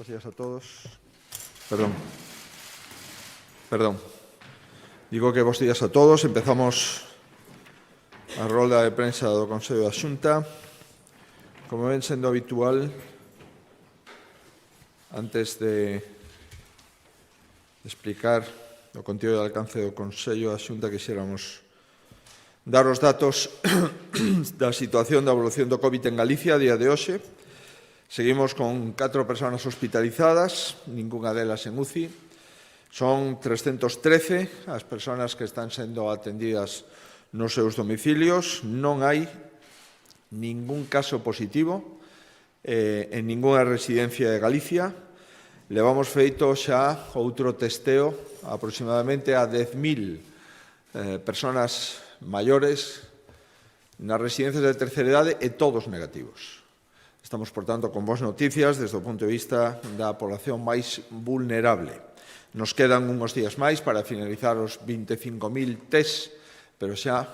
Buenos días a todos. Perdón. Digo que bons días a todos. Empezamos a rolda de prensa do Consello da Xunta. Como ven sendo habitual, antes de explicar o contido e alcance do Consello da Xunta, quixéramos dar os datos da situación da evolución do COVID en Galicia a día de hoxe. Seguimos con 4 persoas hospitalizadas, ninguna delas en UCI. Son 313 as persoas que están sendo atendidas nos seus domicilios. Non hai ningún caso positivo en ninguna residencia de Galicia. Levamos feito xa outro testeo aproximadamente a 10.000 persoas maiores nas residencias de terceira idade e todos negativos. Estamos, por tanto, con boas noticias desde o punto de vista da población máis vulnerable. Nos quedan uns días máis para finalizar os 25.000 test, pero xa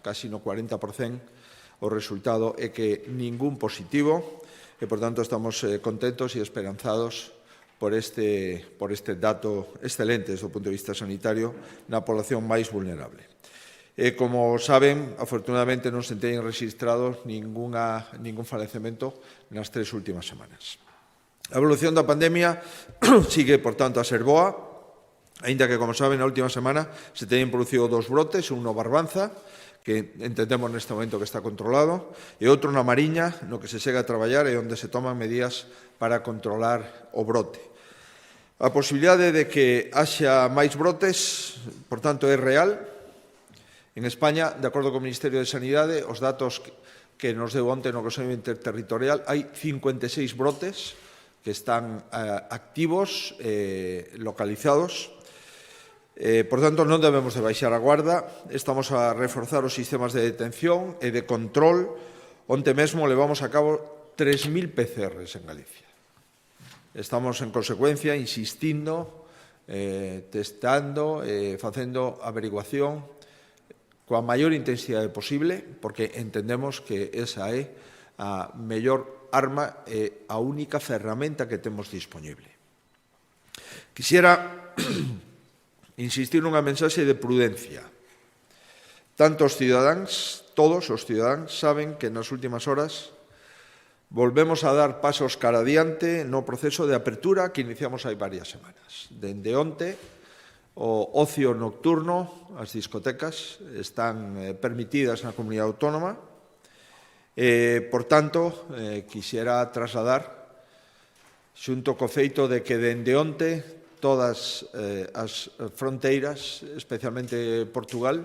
casi no 40% o resultado é que ningún positivo e, por tanto, estamos contentos e esperanzados por este dato excelente desde o punto de vista sanitario na población máis vulnerable. Como saben, afortunadamente non se teñen registrado ningún falecemento nas 3 últimas semanas. A evolución da pandemia sigue, por tanto, a ser boa, aínda que, como saben, na última semana se teñen producido 2 brotes, un no Barbanza, que entendemos neste momento que está controlado, e outro na Mariña, no que se segue a traballar e onde se toman medidas para controlar o brote. A posibilidade de que haxa máis brotes, por tanto, é real. En España, de acordo co Ministerio de Sanidade, os datos que nos deu onte no Consello Interterritorial, hai 56 brotes que están activos, localizados. Por tanto, non debemos de baixar a guarda. Estamos a reforzar os sistemas de detención e de control. Onte mesmo levamos a cabo 3.000 PCRs en Galicia. Estamos, en consecuencia, insistindo, testando, facendo averiguación coa maior intensidade posible, porque entendemos que esa é a mellor arma e a única ferramenta que temos disponible. Quixera insistir nunha mensaxe de prudencia. Tanto os cidadáns, todos os cidadáns, saben que nas últimas horas volvemos a dar pasos cara adiante no proceso de apertura que iniciamos hai varias semanas. Dende onte, o ocio nocturno, as discotecas, están permitidas na comunidade autónoma. Por tanto, quixera trasladar, xunto co feito de que dende onte todas as fronteiras, especialmente Portugal,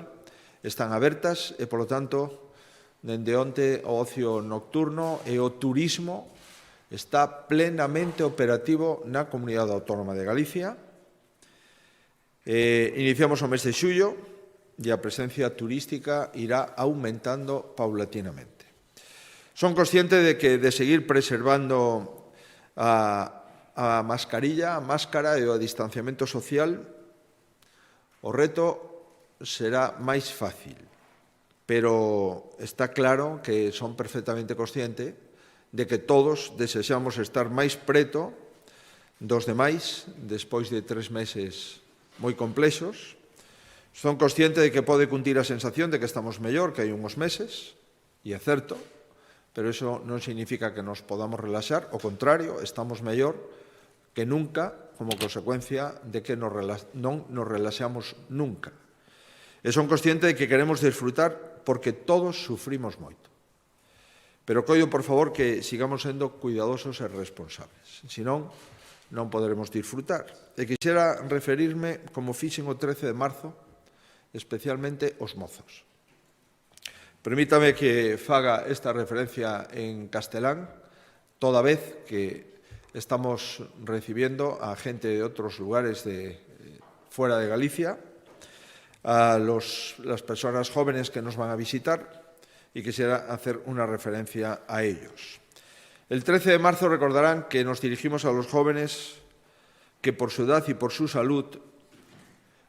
están abertas e, polo tanto, dende onte o ocio nocturno e o turismo está plenamente operativo na comunidade autónoma de Galicia. Iniciamos o mes de xullo e a presencia turística irá aumentando paulatinamente. Son consciente de que de seguir preservando a mascarilla, a máscara e o distanciamento social, o reto será máis fácil, pero está claro que son perfectamente consciente de que todos desexamos estar máis preto dos demais despois de 3 meses moi complexos. Son consciente de que pode cuntir a sensación de que estamos mellor que hai uns meses, e é certo, pero iso non significa que nos podamos relaxar, ao contrario, estamos mellor que nunca como consecuencia de que non nos relaxamos nunca. E son consciente de que queremos disfrutar porque todos sufrimos moito. Pero coido, por favor, que sigamos sendo cuidadosos e responsables. Senón, non poderemos disfrutar. E quixera referirme, como fixen o 13 de marzo, especialmente aos mozos. Permítame que faga esta referencia en castelán, toda vez que estamos recibiendo a gente de otros lugares fuera de Galicia, a las personas jóvenes que nos van a visitar, y quisiera hacer una referencia a ellos. El 13 de marzo recordarán que nos dirigimos a los jóvenes que por su edad y por su salud,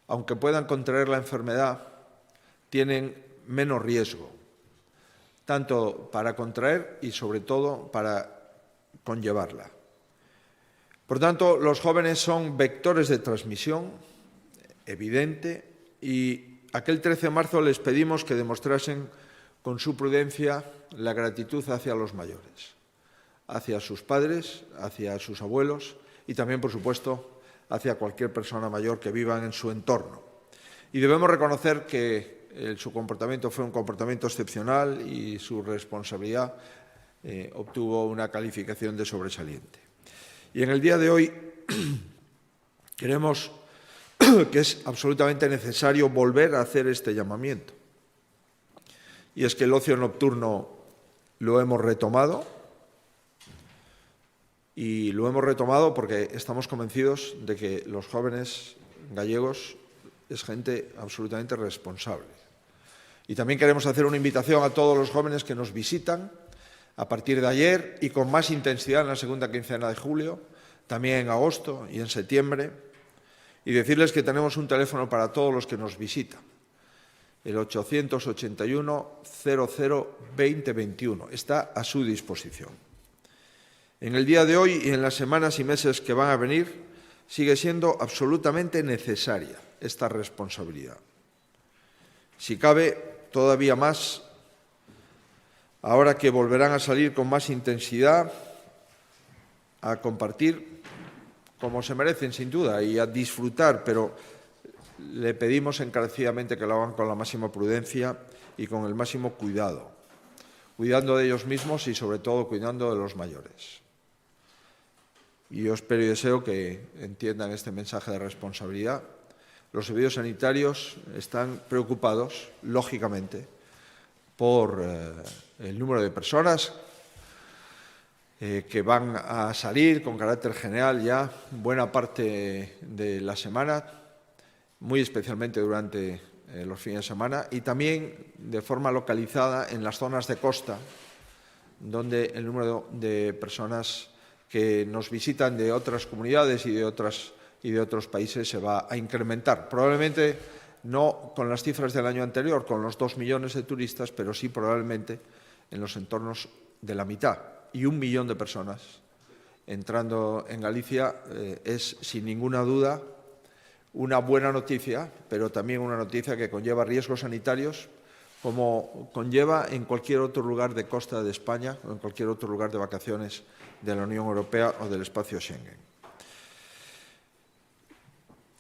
aunque puedan contraer la enfermedad, tienen menos riesgo, tanto para contraer y sobre todo para conllevarla. Por tanto, los jóvenes son vectores de transmisión evidente y aquel 13 de marzo les pedimos que demostrasen con su prudencia la gratitud hacia los mayores, hacia sus padres, hacia sus abuelos y también, por supuesto, hacia cualquier persona mayor que viva en su entorno. Y debemos reconocer que su comportamiento fue un comportamiento excepcional y su responsabilidad obtuvo una calificación de sobresaliente. Y en el día de hoy creemos que es absolutamente necesario volver a hacer este llamamiento. Y es que el ocio nocturno lo hemos retomado, y lo hemos retomado porque estamos convencidos de que los jóvenes gallegos es gente absolutamente responsable. Y también queremos hacer una invitación a todos los jóvenes que nos visitan a partir de ayer y con más intensidad en la segunda quincena de julio, también en agosto y en septiembre, y decirles que tenemos un teléfono para todos los que nos visitan, el 881 00 2021. Está a su disposición. En el día de hoy y en las semanas y meses que van a venir, sigue siendo absolutamente necesaria esta responsabilidad. Si cabe, todavía más, ahora que volverán a salir con más intensidad, a compartir como se merecen, sin duda, y a disfrutar, pero le pedimos encarecidamente que lo hagan con la máxima prudencia y con el máximo cuidado, cuidando de ellos mismos y, sobre todo, cuidando de los mayores. Y yo espero y deseo que entiendan este mensaje de responsabilidad. Los servicios sanitarios están preocupados, lógicamente, por el número de personas que van a salir con carácter general ya buena parte de la semana, muy especialmente durante los fines de semana, y también de forma localizada en las zonas de costa, donde el número de personas que nos visitan de otras comunidades y de otros países se va a incrementar. Probablemente no con las cifras del año anterior, con los 2 millones de turistas, pero sí probablemente en los entornos de la mitad. Y 1 millón de personas entrando en Galicia es, sin ninguna duda, una buena noticia, pero también una noticia que conlleva riesgos sanitarios, como conlleva en cualquier otro lugar de costa de España o en cualquier otro lugar de vacaciones de la Unión Europea o del espacio Schengen.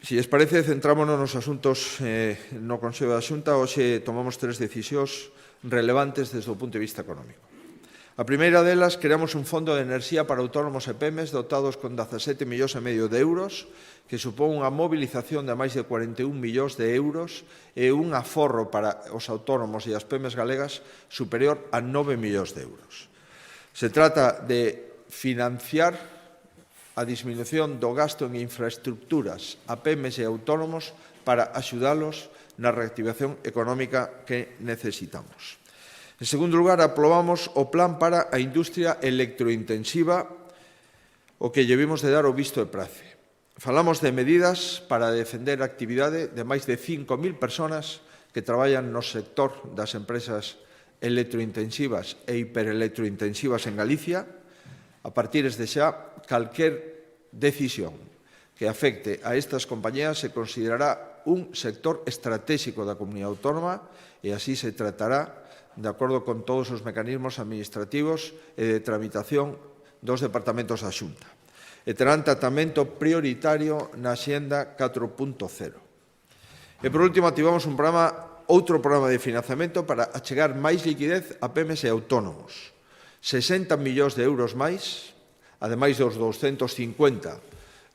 Si les parece, centrámonos nos asuntos no Consello da Xunta. Hoxe tomamos 3 decisións relevantes desde o punto de vista económico. A primeira delas, creamos un fondo de enerxía para autónomos e PEMES dotados con 17,5 millóns de euros, que supón unha movilización de máis de 41 millóns de euros e un aforro para os autónomos e as PEMES galegas superior a 9 millóns de euros. Se trata de financiar a disminución do gasto en infraestructuras a PEMES e autónomos para axudalos na reactivación económica que necesitamos. En segundo lugar, aprobamos o plan para a industria electrointensiva, o que lle vimos de dar o visto de prace. Falamos de medidas para defender a actividade de máis de 5.000 persoas que traballan no sector das empresas electrointensivas e hiperelectrointensivas en Galicia. A partir de xa, calquer decisión que afecte a estas compañías se considerará un sector estratégico da comunidade autónoma e así se tratará de acordo con todos os mecanismos administrativos e de tramitación dos departamentos da Xunta. E terán tratamento prioritario na Axenda 4.0. E, por último, activamos outro programa de financiamento para achegar máis liquidez a PEMES e autónomos. 60 millóns de euros máis, ademais dos 250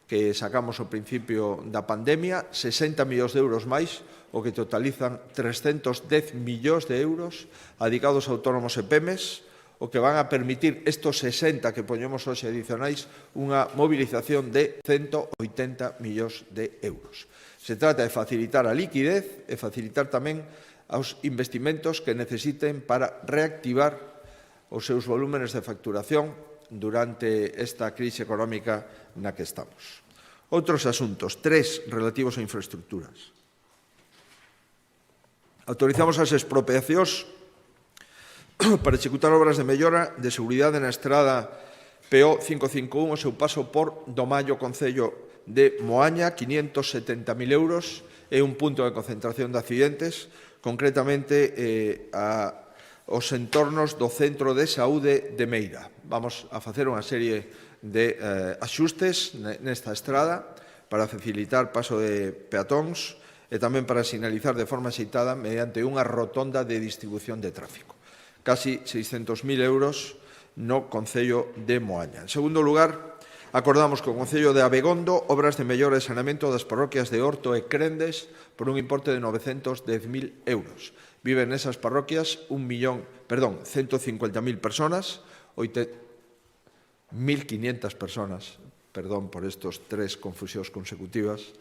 que sacamos ao principio da pandemia, 60 millóns de euros máis, o que totalizan 310 millóns de euros adicados a autónomos e PEMES, o que van a permitir estos 60 que poñemos hoxe adicionais unha movilización de 180 millóns de euros. Se trata de facilitar a liquidez e facilitar tamén aos investimentos que necesiten para reactivar os seus volúmenes de facturación durante esta crise económica na que estamos. Outros asuntos, 3 relativos a infraestructuras. Autorizamos as expropiacións para executar obras de mellora de seguridade na estrada PO 551 o seu paso por Domallo, concello de Moaña, 570.000 euros, é un punto de concentración de accidentes, concretamente os entornos do Centro de Saúde de Meira. Vamos a facer unha serie de axustes nesta estrada para facilitar paso de peatóns e tamén para sinalizar de forma axeitada mediante unha rotonda de distribución de tráfico. Casi 600.000 euros no Concello de Moaña. En segundo lugar, acordamos co Concello de Abegondo obras de mellora e saneamento das parroquias de Horto e Crendes por un importe de 910.000 euros. Viven nesas parroquias 150.000 personas, 1.500 personas, perdón por estos 3 confusións consecutivas,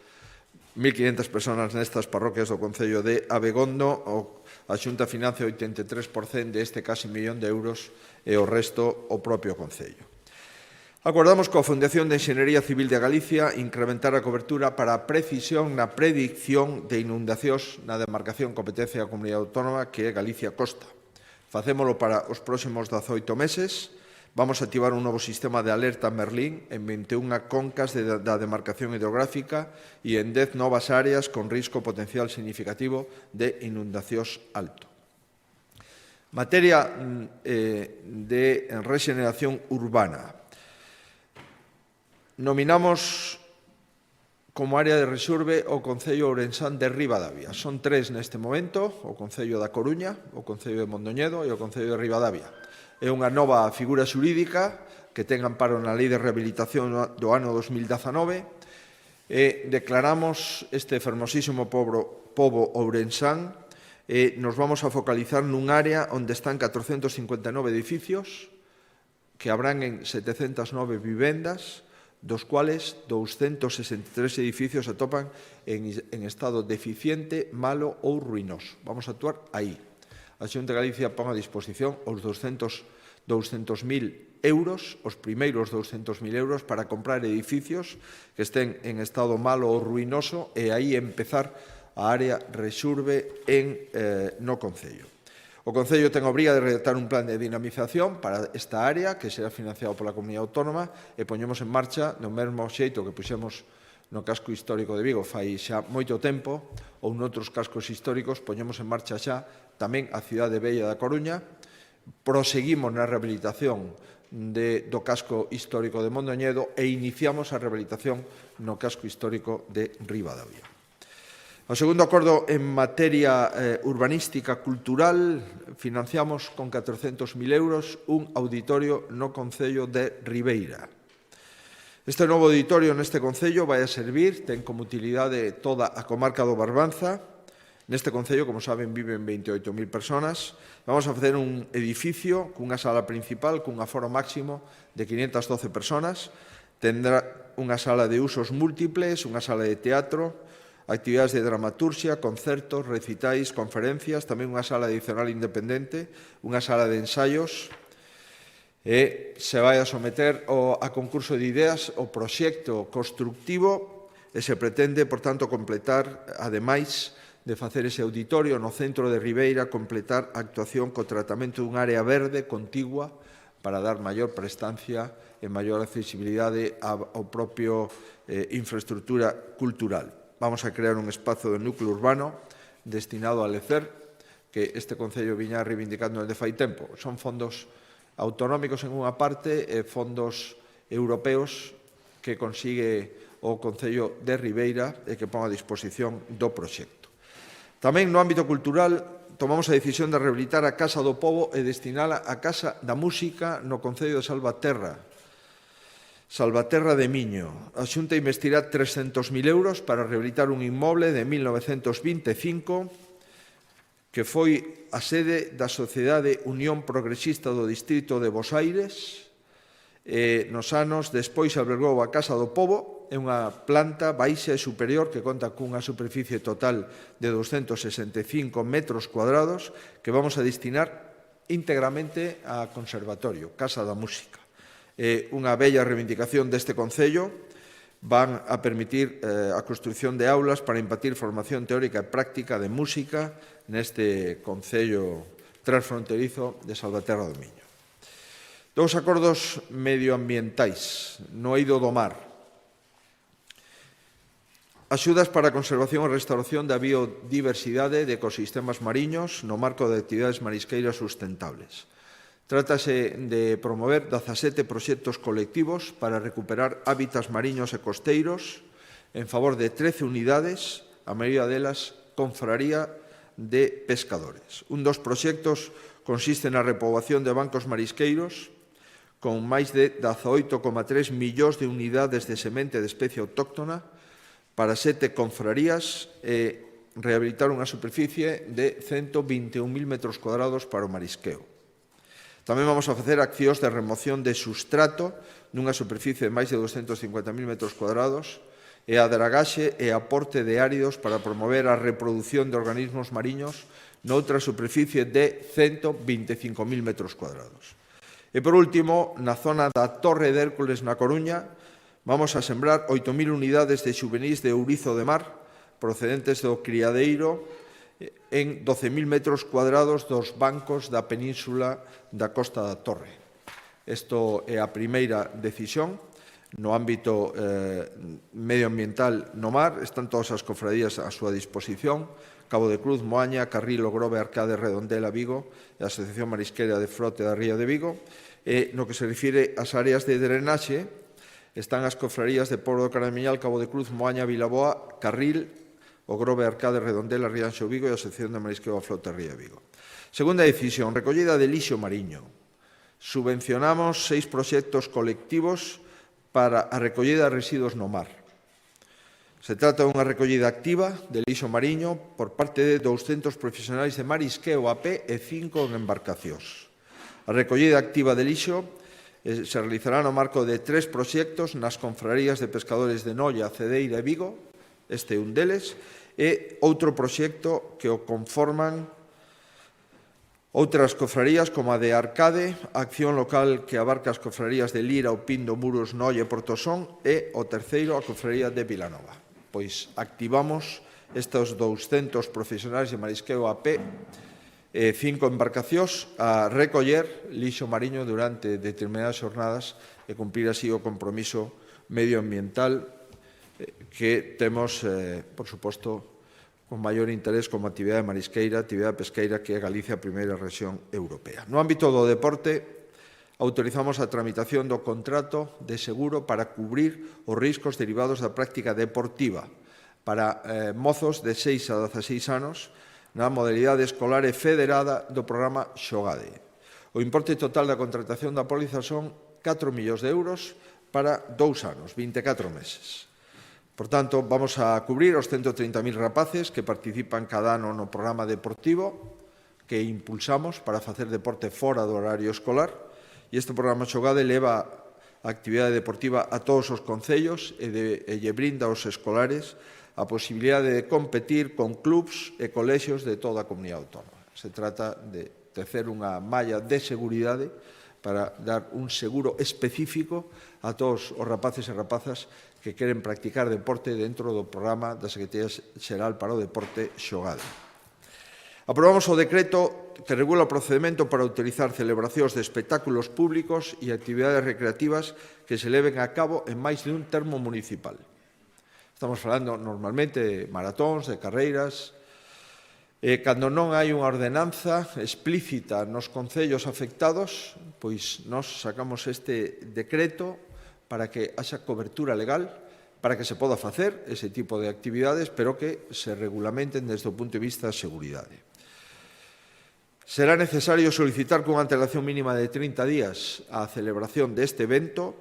1.500 personas nestas parroquias do Concello de Abegondo, a Xunta financia 83% deste casi 1 millón de euros e o resto o propio Concello. Acordamos coa Fundación de Enxeñería Civil de Galicia incrementar a cobertura para a precisión na predicción de inundacións na demarcación competencia da Comunidade Autónoma que é Galicia Costa. Facémolo para os próximos 18 meses. Vamos a activar un novo sistema de alerta Merlín en 21 concas da demarcación hidrográfica e en 10 novas áreas con risco potencial significativo de inundacións alto. Materia de rexeneración urbana. Nominamos como área de resurbe o Concello Ourensán de Ribadavia. Son 3 neste momento, o Concello da Coruña, o Concello de Mondoñedo e o Concello de Ribadavia. É unha nova figura xurídica que ten amparo na Lei de Rehabilitación do ano 2019 e declaramos este fermosísimo pobo ourensán e nos vamos a focalizar nun área onde están 459 edificios que abranguen 709 vivendas, dos cuales 263 edificios se atopan en estado deficiente, malo ou ruinoso. Vamos a actuar aí. A Xunta de Galicia pon a disposición os 200.000 euros, os primeiros 200.000 euros para comprar edificios que estén en estado malo ou ruinoso e aí empezar a área resurbe no Concello. O Concello ten a obriga de redactar un plan de dinamización para esta área que será financiado pola Comunidade Autónoma e poñemos en marcha no mesmo xeito que puxemos no casco histórico de Vigo fai xa moito tempo ou noutros cascos históricos poñemos en marcha xa tamén a cidade bella da Coruña. Proseguimos na rehabilitación do casco histórico de Mondoñedo e iniciamos a rehabilitación no casco histórico de Ribadavia. O segundo acordo en materia urbanística cultural, financiamos con 400.000 euros un auditorio no Concello de Ribeira. Este novo auditorio neste Concello vai a servir, ten como utilidade toda a comarca do Barbanza. Neste Concello, como saben, viven 28.000 personas. Vamos a facer un edificio cunha sala principal, cun aforo máximo de 512 personas. Tendrá unha sala de usos múltiples, unha sala de teatro, actividades de dramaturxia, concertos, recitais, conferencias, tamén unha sala adicional independente, unha sala de ensaios, e se vai a someter a concurso de ideas o proxecto constructivo e se pretende, por tanto, completar, ademais de facer ese auditorio no centro de Ribeira, completar a actuación co tratamento dun área verde contigua para dar maior prestancia e maior accesibilidade ao propio infraestructura cultural. Vamos a crear un espazo de núcleo urbano destinado a lecer, que este Concello viña reivindicando desde fai tempo. Son fondos autonómicos en unha parte e fondos europeos que consigue o Concello de Ribeira e que pon a disposición do proxecto. Tamén no ámbito cultural tomamos a decisión de rehabilitar a Casa do Pobo e destinala a Casa da Música no Concello de Salvaterra. Salvaterra de Miño. A Xunta investirá 300.000 euros para rehabilitar un inmoble de 1925 que foi a sede da Sociedade Unión Progresista do Distrito de Bos Aires. Nos anos despois albergou a Casa do Pobo, é unha planta baixa e superior que conta cunha superficie total de 265 metros cuadrados que vamos a destinar íntegramente a conservatorio, Casa da Música. Unha bella reivindicación deste Concello, van a permitir a construción de aulas para impartir formación teórica e práctica de música neste Concello transfronterizo de Salvaterra do Miño. Dous acordos medioambientais no eido do mar. Axudas para a conservación e restauración da biodiversidade de ecosistemas mariños no marco de actividades marisqueiras sustentables. Trátase de promover 17 proxectos colectivos para recuperar hábitats mariños e costeiros en favor de 13 unidades, a maioría delas confraría de pescadores. Un dos proxectos consiste na repoboación de bancos marisqueiros con máis de 18,3 millóns de unidades de semente de especie autóctona para 7 confrarías e rehabilitar unha superficie de 121.000 metros cuadrados para o marisqueo. Tamén vamos a facer accións de remoción de sustrato nunha superficie de máis de 250.000 metros cuadrados e a dragaxe e aporte de áridos para promover a reproducción de organismos mariños noutra superficie de 125.000 metros cuadrados. E, por último, na zona da Torre de Hércules na Coruña, vamos a sembrar 8.000 unidades de xuvenís de ourizo de mar procedentes do criadeiro en 12.000 metros cuadrados dos bancos da península da Costa da Torre. Isto é a primeira decisión no ámbito medioambiental no mar. Están todas as cofradías a súa disposición. Cabo de Cruz, Moaña, Carril, Grove, Arcade, Redondela, Vigo e a Asociación Marisquera de Frote da Ría de Vigo. E no que se refire ás áreas de drenaxe, están as cofradías de Porto do Caramiñal, Cabo de Cruz, Moaña, Vilaboa, Carril, o Grove, Arcade, Redondela, Rianxo, Vigo e a Asociación de Marisqueo da Flota Ría de Vigo. Segunda decisión, recollida de lixo mariño. Subvencionamos 6 proxectos colectivos para a recollida de residuos no mar. Se trata dunha recollida activa de lixo mariño por parte de 200 profesionais de marisqueo a pé e 5 en embarcacións. A recollida activa de lixo se realizará no marco de 3 proxectos nas confrarías de pescadores de Noia, Cedeira e Vigo, este é un deles, e outro proxecto que o conforman outras cofrarías como a de Arcade, a acción local que abarca as cofrarías de Lira, O Pindo, Muros, Noia e Portosón, e o terceiro a cofraría de Vilanova. Pois activamos estes 200 profesionais de marisqueo a pé e 5 embarcacións a recoller lixo mariño durante determinadas xornadas e cumprir así o compromiso medioambiental que temos, por suposto, con maior interés como actividade marisqueira, actividade pesqueira, que é Galicia a primeira rexión europea. No ámbito do deporte, autorizamos a tramitación do contrato de seguro para cubrir os riscos derivados da práctica deportiva para mozos de 6 a 16 anos na modalidade escolar e federada do programa Xogade. O importe total da contratación da póliza son 4 millóns de euros para 2 anos, 24 meses. Por tanto, vamos a cubrir os 130.000 rapaces que participan cada ano no programa deportivo que impulsamos para facer deporte fora do horario escolar, e este programa Xogade leva a actividade deportiva a todos os concellos e lle brinda aos escolares a posibilidade de competir con clubs e colexios de toda a comunidade autónoma. Se trata de tecer unha malla de seguridade para dar un seguro específico a todos os rapaces e rapazas que queren practicar deporte dentro do programa da Secretaría Xeral para o Deporte Xogade. Aprobamos o decreto que regula o procedimento para utilizar celebracións de espectáculos públicos e actividades recreativas que se leven a cabo en máis de un termo municipal. Estamos falando normalmente de maratóns, de carreiras. Cando non hai unha ordenanza explícita nos concellos afectados, pois nós sacamos este decreto para que haxa cobertura legal, para que se poda facer ese tipo de actividades, pero que se regulamenten desde o punto de vista da seguridade. Será necesario solicitar con unha antelación mínima de 30 días a celebración deste evento,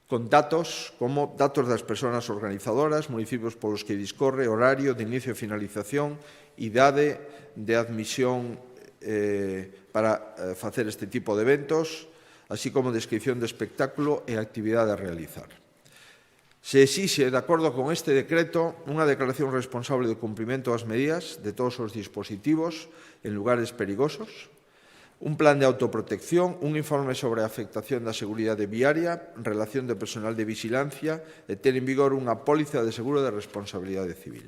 con datos como datos das persoas organizadoras, municipios polos que discorre, horario de inicio e finalización, idade de admisión para facer este tipo de eventos, así como descripción do espectáculo e actividade a realizar. Se exixe, de acordo con este decreto, unha declaración responsable de cumprimento das medidas de todos os dispositivos en lugares perigosos, un plan de autoprotección, un informe sobre a afectación da seguridade viaria, relación de personal de vigilancia e ter en vigor unha póliza de seguro de responsabilidade civil.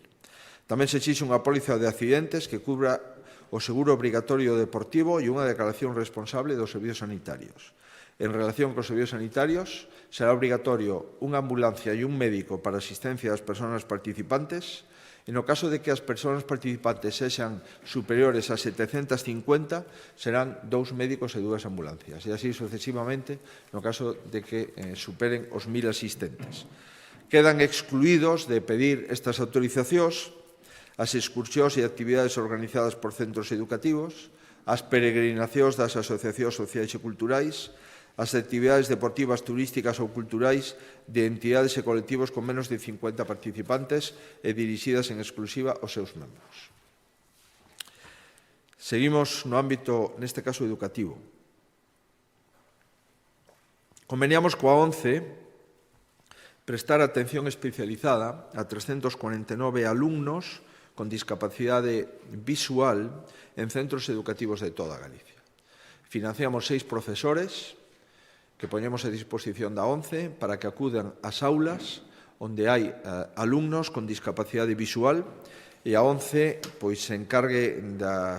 Tamén se exixe unha póliza de accidentes que cubra o seguro obrigatorio deportivo e unha declaración responsable dos servizos sanitarios. En relación cos servizos sanitarios, será obrigatorio unha ambulancia e un médico para a asistencia das persoas participantes. E no caso de que as persoas participantes sexan superiores a 750, serán 2 médicos e 2 ambulancias, e así sucesivamente no caso de que superen os 1000 asistentes. Quedan excluídos de pedir estas autorizacións as excursións e actividades organizadas por centros educativos, as peregrinacións das asociacións sociais e culturais, as actividades deportivas, turísticas ou culturais de entidades e colectivos con menos de 50 participantes e dirixidas en exclusiva aos seus membros. Seguimos no ámbito, neste caso, educativo. Conveniamos coa ONCE prestar atención especializada a 349 alumnos con discapacidade visual en centros educativos de toda Galicia. Financiamos 6 profesores que poñemos a disposición da ONCE para que acudan ás aulas onde hai alumnos con discapacidade visual e a ONCE se encargue da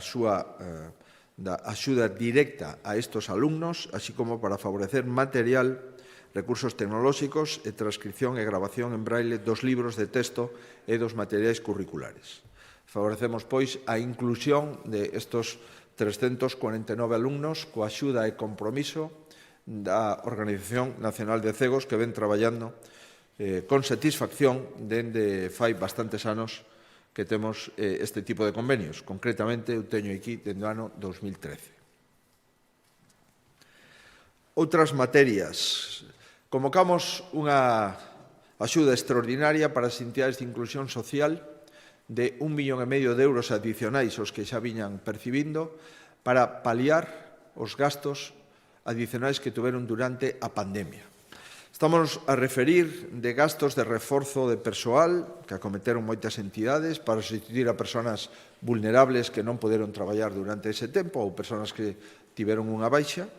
axuda directa a estes alumnos, así como para favorecer material, recursos tecnolóxicos e transcripción e grabación en braille dos libros de texto e dos materiais curriculares. Favorecemos, a inclusión de estes 349 alumnos coa axuda e compromiso da Organización Nacional de Cegos, que ven traballando con satisfacción dende fai bastantes anos que temos este tipo de convenios. Concretamente, eu teño aquí dende o ano 2013. Outras materias. Convocamos unha axuda extraordinaria para as entidades de inclusión social de 1,5 millón de euros adicionais aos que xa viñan percibindo para paliar os gastos adicionais que tuveron durante a pandemia. Estamos a referir de gastos de reforzo de persoal que acometeron moitas entidades para sustituir a persoas vulnerables que non poderon traballar durante ese tempo ou persoas que tiveron unha baixa.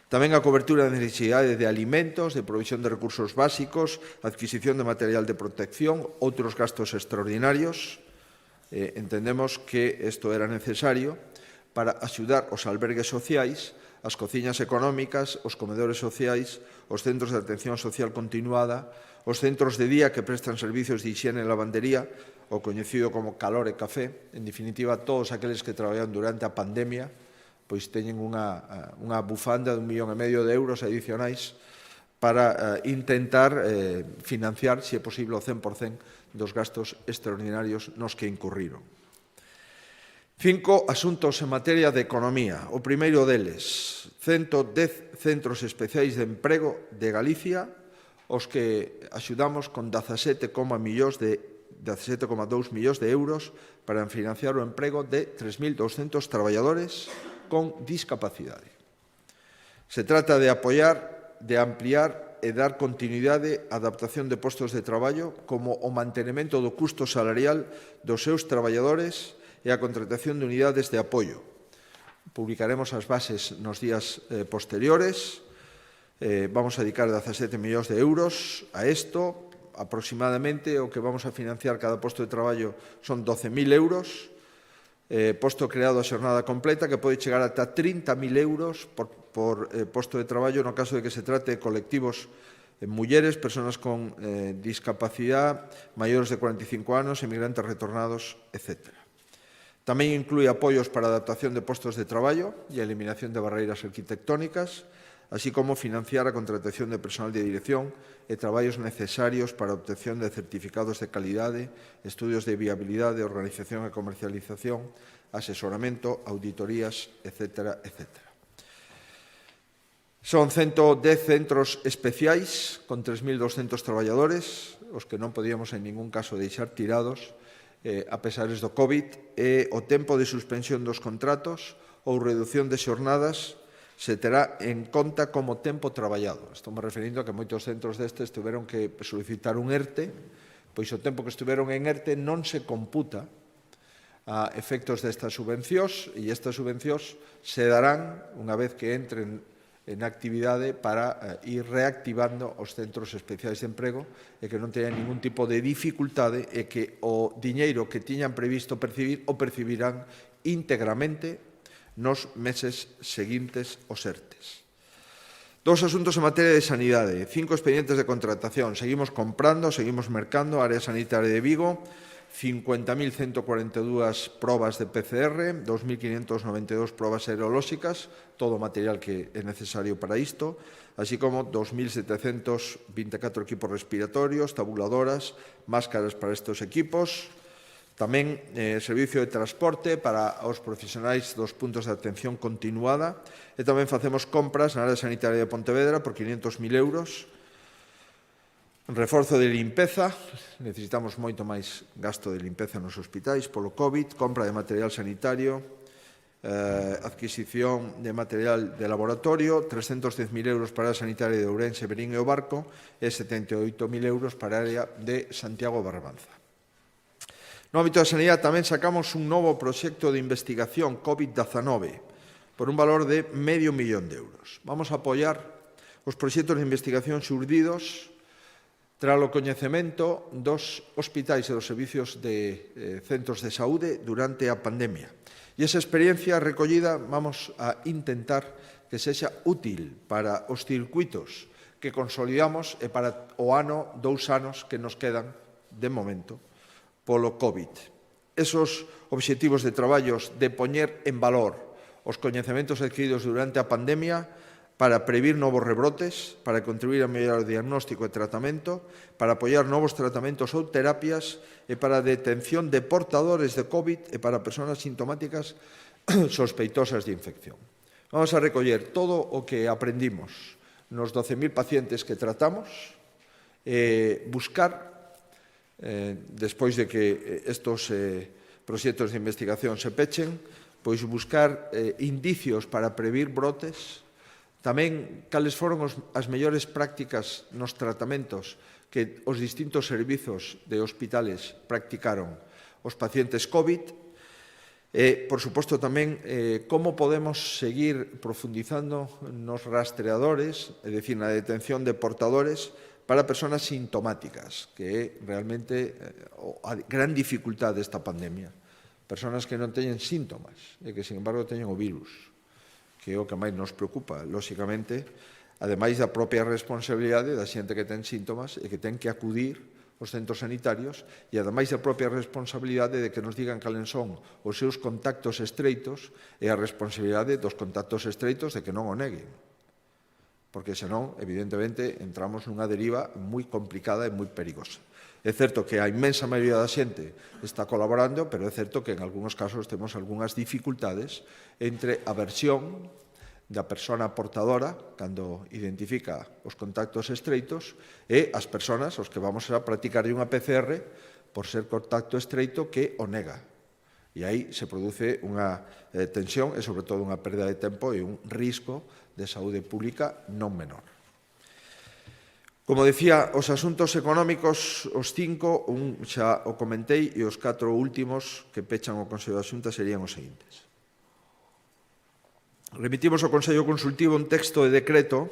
Tamén a cobertura de necesidade de alimentos, de provisión de recursos básicos, adquisición de material de protección, outros gastos extraordinarios. Entendemos que isto era necesario para axudar os albergues sociais, as cociñas económicas, os comedores sociais, os centros de atención social continuada, os centros de día que prestan servizos de higiene e lavandería, o coñecido como calor e café. En definitiva, todos aqueles que traballan durante a pandemia teñen unha bufanda de 1,5 millón de euros adicionais para intentar financiar, se é posible, o 100% dos gastos extraordinarios nos que incurriron. 5 asuntos en materia de economía. O primeiro deles, 110 centros especiais de emprego de Galicia, os que axudamos con 17,2 millóns de euros para financiar o emprego de 3.200 traballadores con discapacidade. Se trata de apoiar, de ampliar e dar continuidade á adaptación de postos de traballo como o mantenimento do custo salarial dos seus traballadores e a contratación de unidades de apoio. Publicaremos as bases nos días posteriores. Vamos a dedicar 17 millóns de euros a isto. Aproximadamente o que vamos a financiar cada posto de traballo son 12.000 euros. Posto creado a xornada completa que pode chegar ata 30.000 euros por posto de traballo no caso de que se trate de colectivos mulleres, persoas con discapacidade, maiores de 45 anos, emigrantes retornados, etc. Tamén inclúe apoios para a adaptación de postos de traballo e a eliminación de barreiras arquitectónicas, así como financiar a contratación de personal de dirección e traballos necesarios para a obtención de certificados de calidade, estudios de viabilidade, organización e comercialización, asesoramento, auditorías, etc. etc. Son 110 centros especiais con 3.200 traballadores, os que non podíamos en ningún caso deixar tirados a pesares do COVID, e o tempo de suspensión dos contratos ou reducción de xornadas se terá en conta como tempo traballado. Estou me referindo a que moitos centros destes tiveron que solicitar un ERTE, pois o tempo que estiveron en ERTE non se computa a efectos destas subvencións, e estas subvencións se darán unha vez que entren en actividade para ir reactivando os centros especiais de emprego e que non teñan ningún tipo de dificultade e que o diñeiro que tiñan previsto percibir o percibirán íntegramente nos meses seguintes aos ERTES. 2 asuntos en materia de sanidade, 5 expedientes de contratación. Seguimos comprando, seguimos mercando, área sanitaria de Vigo, 50.142 probas de PCR, 2.592 probas serolóxicas, todo o material que é necesario para isto, así como 2.724 equipos respiratorios, tabuladoras, máscaras para estes equipos, tamén servicio de transporte para os profesionais dos puntos de atención continuada, e tamén facemos compras na área sanitaria de Pontevedra por 500.000 euros, reforzo de limpeza, necesitamos moito máis gasto de limpeza nos hospitais polo COVID, compra de material sanitario, adquisición de material de laboratorio, 310.000 euros para a sanitaria de Ourense, Verín e o Barco e 78.000 euros para a área de Santiago Barbanza. No ámbito da sanidade tamén sacamos un novo proxecto de investigación COVID-19 por un valor de €500.000. Vamos a apoiar os proxectos de investigación xurdidos tras o coñecemento dos hospitais e dos servicios de centros de saúde durante a pandemia. E esa experiencia recollida vamos a intentar que sexa útil para os circuitos que consolidamos e para o ano, 2 anos que nos quedan de momento polo COVID. Esos obxectivos de traballos de poñer en valor os coñecementos adquiridos durante a pandemia para previr novos rebrotes, para contribuir a mellorar o diagnóstico e tratamento, para apoiar novos tratamentos ou terapias e para a detención de portadores de COVID e para persoas sintomáticas sospeitosas de infección. Vamos a recoller todo o que aprendimos nos 12.000 pacientes que tratamos e buscar, despois de que estes proxectos de investigación se pechen, pois buscar indicios para previr brotes. Tamén, cales foron as mellores prácticas nos tratamentos que os distintos servizos de hospitales practicaron os pacientes COVID e, por suposto, tamén como podemos seguir profundizando nos rastreadores, é dicir, na detención de portadores para persoas sintomáticas, que é realmente a gran dificultade desta pandemia. Persoas que non teñen síntomas e que, sin embargo, teñen o virus, que é o que máis nos preocupa, lóxicamente, ademais da propia responsabilidade da xente que ten síntomas e que ten que acudir aos centros sanitarios e, ademais da propia responsabilidade de que nos digan cales son os seus contactos estreitos e a responsabilidade dos contactos estreitos de que non o neguen. Porque, senón, evidentemente, entramos nunha deriva moi complicada e moi perigosa. É certo que a inmensa maioría da xente está colaborando, pero é certo que en algúns casos temos algunhas dificultades entre a versión da persona portadora, cando identifica os contactos estreitos, e as persoas aos que vamos a practicar unha PCR por ser contacto estreito que o nega. E aí se produce unha tensión e, sobre todo, unha perda de tempo e un risco de saúde pública non menor. Como decía, os asuntos económicos, os 5, un xa o comentei, e os 4 últimos que pechan o Consello da Xunta serían os seguintes. Remitimos ao Consello Consultivo un texto de decreto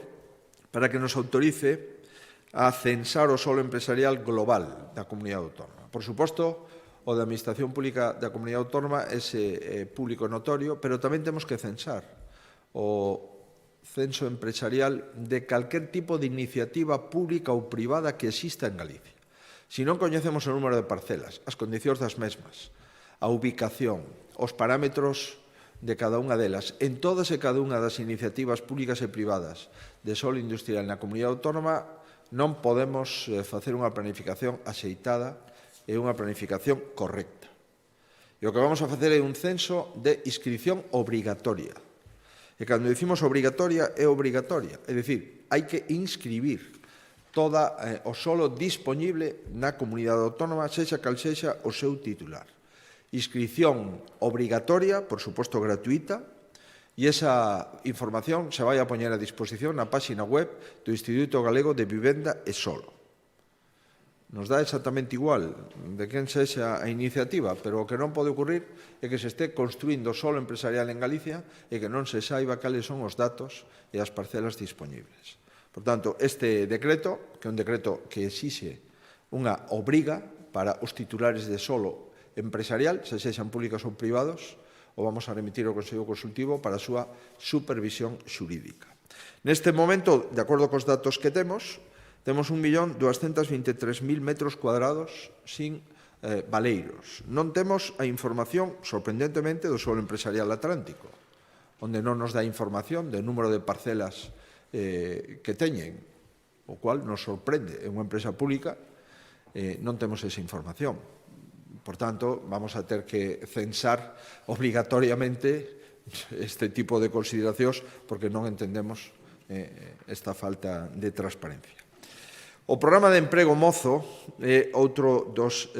para que nos autorice a censar o solo empresarial global da Comunidade Autónoma. Por suposto, o da Administración Pública da Comunidade Autónoma é público notorio, pero tamén temos que censar o censo empresarial de calquer tipo de iniciativa pública ou privada que exista en Galicia. Se non coñecemos o número de parcelas, as condicións das mesmas, a ubicación, os parámetros de cada unha delas, en todas e cada unha das iniciativas públicas e privadas de solo industrial na Comunidade Autónoma, non podemos facer unha planificación axeitada e unha planificación correcta. E o que vamos a facer é un censo de inscripción obrigatoria. E cando dicimos obrigatoria, é obrigatoria. É dicir, hai que inscribir toda o solo disponible na comunidade autónoma, sexa cal sexa o seu titular. Inscripción obrigatoria, por suposto gratuita, e esa información se vai a poñer a disposición na páxina web do Instituto Galego de Vivenda e Solo. Nos dá exactamente igual de quen sexa a iniciativa, pero o que non pode ocurrir é que se este construindo solo empresarial en Galicia e que non se saiba cales son os datos e as parcelas disponibles. Por tanto, este decreto, que é un decreto que exixe unha obriga para os titulares de solo empresarial, se sexan públicos ou privados, o vamos a remitir ao Consello Consultivo para a súa supervisión xurídica. Neste momento, de acordo cos datos que temos 1.223.000 metros cuadrados sin valeiros. Non temos a información, sorprendentemente, do solo empresarial atlántico, onde non nos dá información do número de parcelas que teñen, o cual nos sorprende. É unha empresa pública, non temos esa información. Por tanto, vamos a ter que censar obrigatoriamente este tipo de consideracións porque non entendemos esta falta de transparencia. O programa de emprego mozo é outro dos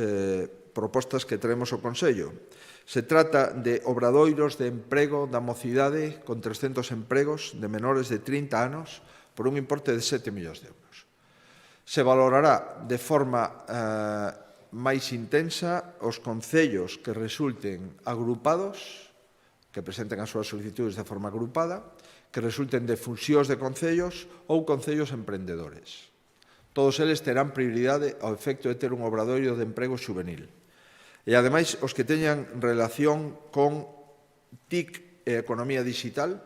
propostas que traemos ao Consello. Se trata de obradoiros de emprego da mocidade con 300 empregos de menores de 30 anos por un importe de 7 millóns de euros. Se valorará de forma máis intensa os concellos que resulten agrupados, que presenten as súas solicitudes de forma agrupada, que resulten de fusións de concellos ou concellos emprendedores. Todos eles terán prioridade ao efecto de ter un obradoiro de emprego xuvenil. E, ademais, os que teñan relación con TIC e economía digital,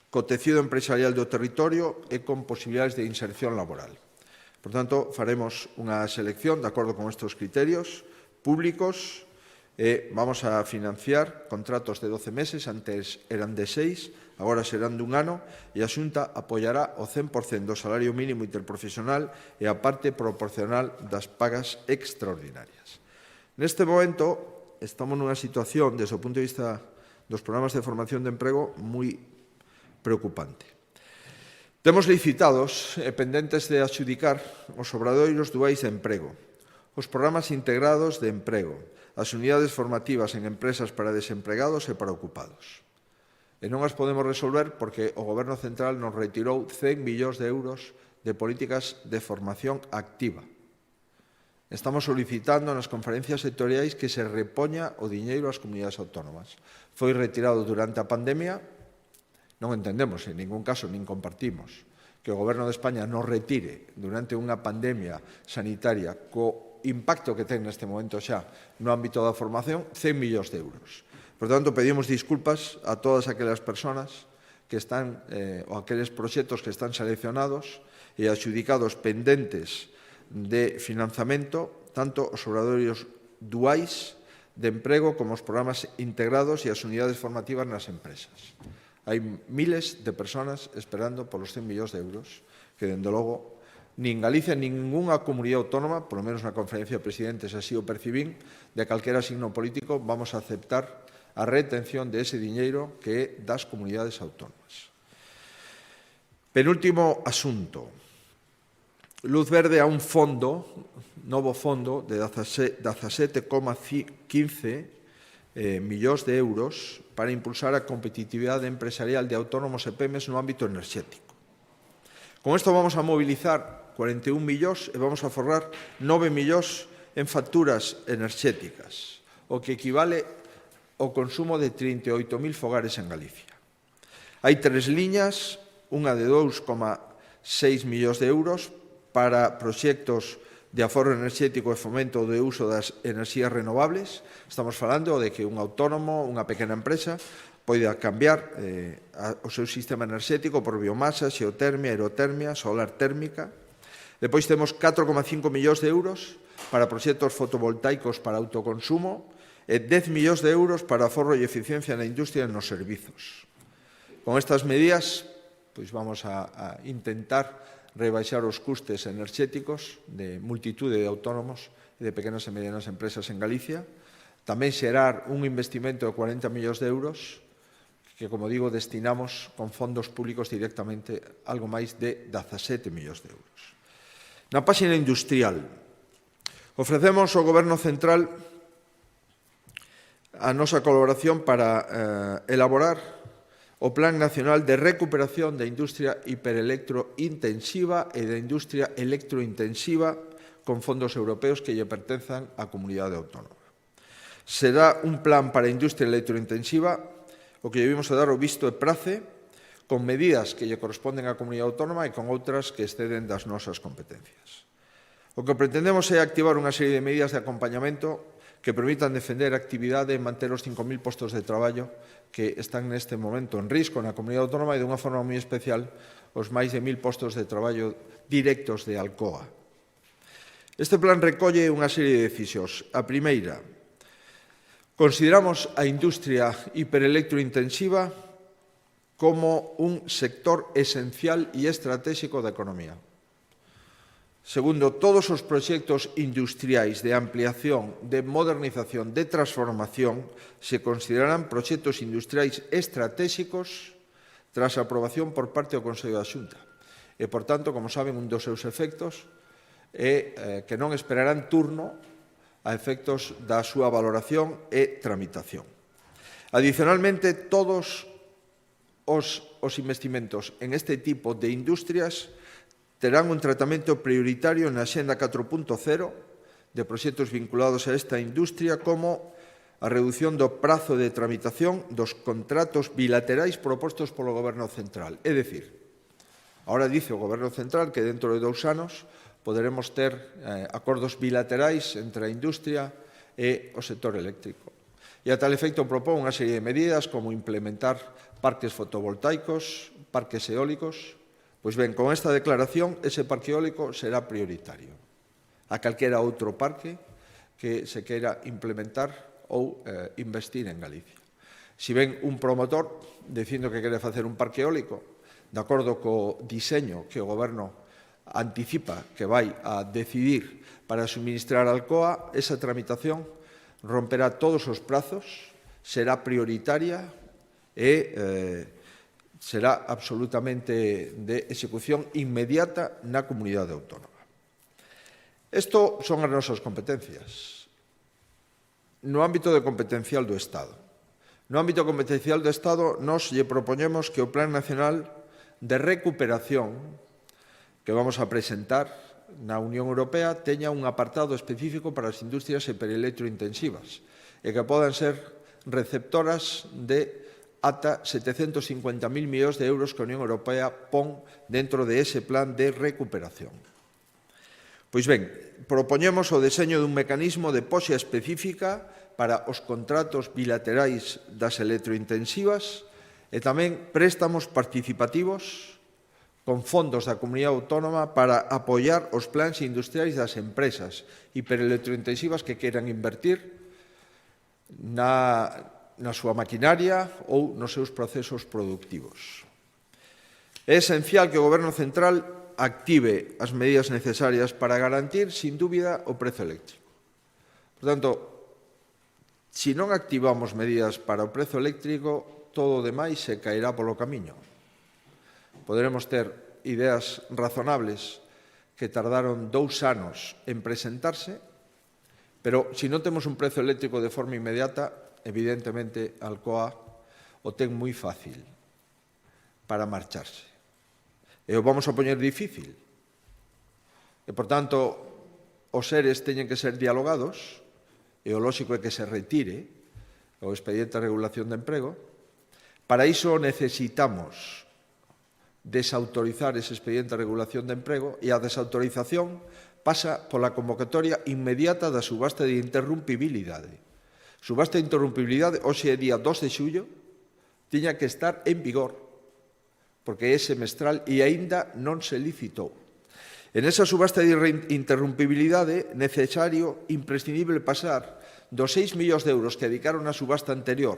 co tecido empresarial do territorio e con posibilidades de inserción laboral. Por tanto, faremos unha selección de acordo con estes criterios públicos e vamos a financiar contratos de 12 meses, antes eran de 6, agora serán dun ano, e a Xunta apoiará o 100% do salario mínimo interprofesional e a parte proporcional das pagas extraordinarias. Neste momento, estamos nunha situación, desde o punto de vista dos programas de formación de emprego, moi preocupante. Temos licitados e pendentes de adxudicar os obradoiros duais de emprego, os programas integrados de emprego, as unidades formativas en empresas para desempregados e para ocupados. E non as podemos resolver porque o Goberno Central nos retirou 100 millóns de euros de políticas de formación activa. Estamos solicitando nas conferencias sectoriais que se repoña o diñeiro ás comunidades autónomas. Foi retirado durante a pandemia. Non entendemos, en ningún caso, nin compartimos, que o Goberno de España nos retire durante unha pandemia sanitaria co impacto que ten neste momento xa no ámbito da formación 100 millóns de euros. Por tanto, pedimos disculpas a todas aquelas persoas que están, ou aqueles proxectos que están seleccionados e adxudicados pendentes de financiamento, tanto os obradoiros duais de emprego como os programas integrados e as unidades formativas nas empresas. Hai miles de persoas esperando polos 100 millóns de euros que, dende logo, nin Galicia, nin ninguna comunidade autónoma, por lo menos na conferencia de presidentes así o percibín, de calquera signo político, vamos a aceptar a retención de ese diñeiro que é das comunidades autónomas. Penúltimo asunto. Luz verde a un fondo, novo fondo, de 17,15 millóns de euros para impulsar a competitividade empresarial de autónomos e PEMES no ámbito enerxético. Con isto vamos a mobilizar 41 millóns e vamos a forrar 9 millóns en facturas enerxéticas, o que equivale ao consumo de 38.000 fogares en Galicia. Hai 3 liñas, unha de 2,6 millóns de euros para proxectos de aforro enerxético e fomento do uso das enerxías renovables. Estamos falando de que un autónomo, unha pequena empresa, poida cambiar o seu sistema enerxético por biomasa, xeotermia, aerotermia, solar térmica. Depois temos 4,5 millóns de euros para proxectos fotovoltaicos para autoconsumo e 10 millóns de euros para aforro e eficiencia na industria e nos servizos. Con estas medidas, pois vamos a intentar rebaixar os custes enerxéticos de multitude de autónomos e de pequenas e medianas empresas en Galicia, tamén xerar un investimento de 40 millóns de euros que, como digo, destinamos con fondos públicos directamente algo máis de 17 millóns de euros. Na páxina industrial, ofrecemos ao Goberno Central a nosa colaboración para elaborar o Plan Nacional de Recuperación da Industria Hiperelectrointensiva e da Industria Electrointensiva con fondos europeos que lle pertenzan á Comunidade Autónoma. Será un plan para a industria electrointensiva o que lle vimos a dar o visto e prace con medidas que lle corresponden á Comunidade Autónoma e con outras que exceden das nosas competencias. O que pretendemos é activar unha serie de medidas de acompañamento que permitan defender a actividade e manter os 5.000 postos de traballo que están neste momento en risco na Comunidade Autónoma e, dunha forma moi especial, os máis de 1.000 postos de traballo directos de Alcoa. Este plan recolle unha serie de decisións. A primeira, consideramos a industria hiperelectrointensiva como un sector esencial e estratégico da economía. Segundo, todos os proxectos industriais de ampliación, de modernización, de transformación se considerarán proxectos industriais estratégicos tras a aprobación por parte do Consello da Xunta. E, por tanto, como saben, un dos seus efectos é que non esperarán turno a efectos da súa valoración e tramitación. Adicionalmente, todos os investimentos en este tipo de industrias terán un tratamento prioritario na Axenda 4.0 de proxectos vinculados a esta industria, como a reducción do prazo de tramitación dos contratos bilaterais propostos polo Goberno Central. É dicir, agora dice o Goberno Central que dentro de 2 anos poderemos ter acordos bilaterais entre a industria e o sector eléctrico. E a tal efecto propón unha serie de medidas como implementar parques fotovoltaicos, parques eólicos. Pois ben, con esta declaración, ese parque eólico será prioritario a calquera outro parque que se queira implementar ou investir en Galicia. Si ven un promotor dicindo que quere facer un parque eólico, de acordo co diseño que o Goberno anticipa que vai a decidir para suministrar a Alcoa, esa tramitación romperá todos os prazos, será prioritaria e será absolutamente de execución inmediata na Comunidade Autónoma. Isto son as nosas competencias. No ámbito de competencial do Estado. No ámbito competencial do Estado, nós lle propoñemos que o Plan Nacional de Recuperación que vamos a presentar na Unión Europea teña un apartado específico para as industrias hiperelectrointensivas e que podan ser receptoras de ata 750.000 millóns de euros que a Unión Europea pon dentro de ese plan de recuperación. Pois ben, propoñemos o deseño dun mecanismo de poxa específica para os contratos bilaterais das electrointensivas e tamén préstamos participativos con fondos da Comunidade Autónoma para apoiar os plans industriais das empresas hiperelectrointensivas que queiran invertir na súa maquinaria ou nos seus procesos productivos. É esencial que o Goberno Central active as medidas necesarias para garantir, sin dúbida, o prezo eléctrico. Por tanto, se non activamos medidas para o prezo eléctrico, todo o demais se caerá polo camiño. Poderemos ter ideas razonables que tardaron 2 anos en presentarse, pero se non temos un prezo eléctrico de forma inmediata, evidentemente, Alcoa o ten moi fácil para marcharse. E o vamos a poñer difícil. E, por tanto, os seres teñen que ser dialogados, e o lóxico é que se retire o expediente de regulación de emprego. Para iso necesitamos desautorizar ese expediente de regulación de emprego, e a desautorización pasa pola convocatoria inmediata da subasta de interrumpibilidade. Subasta de interrumpibilidade, hoxe é día 2 de xullo, tiña que estar en vigor, porque é semestral e aínda non se licitou. En esa subasta de interrumpibilidade, necesario, imprescindible pasar dos 6 millóns de euros que dedicaron a subasta anterior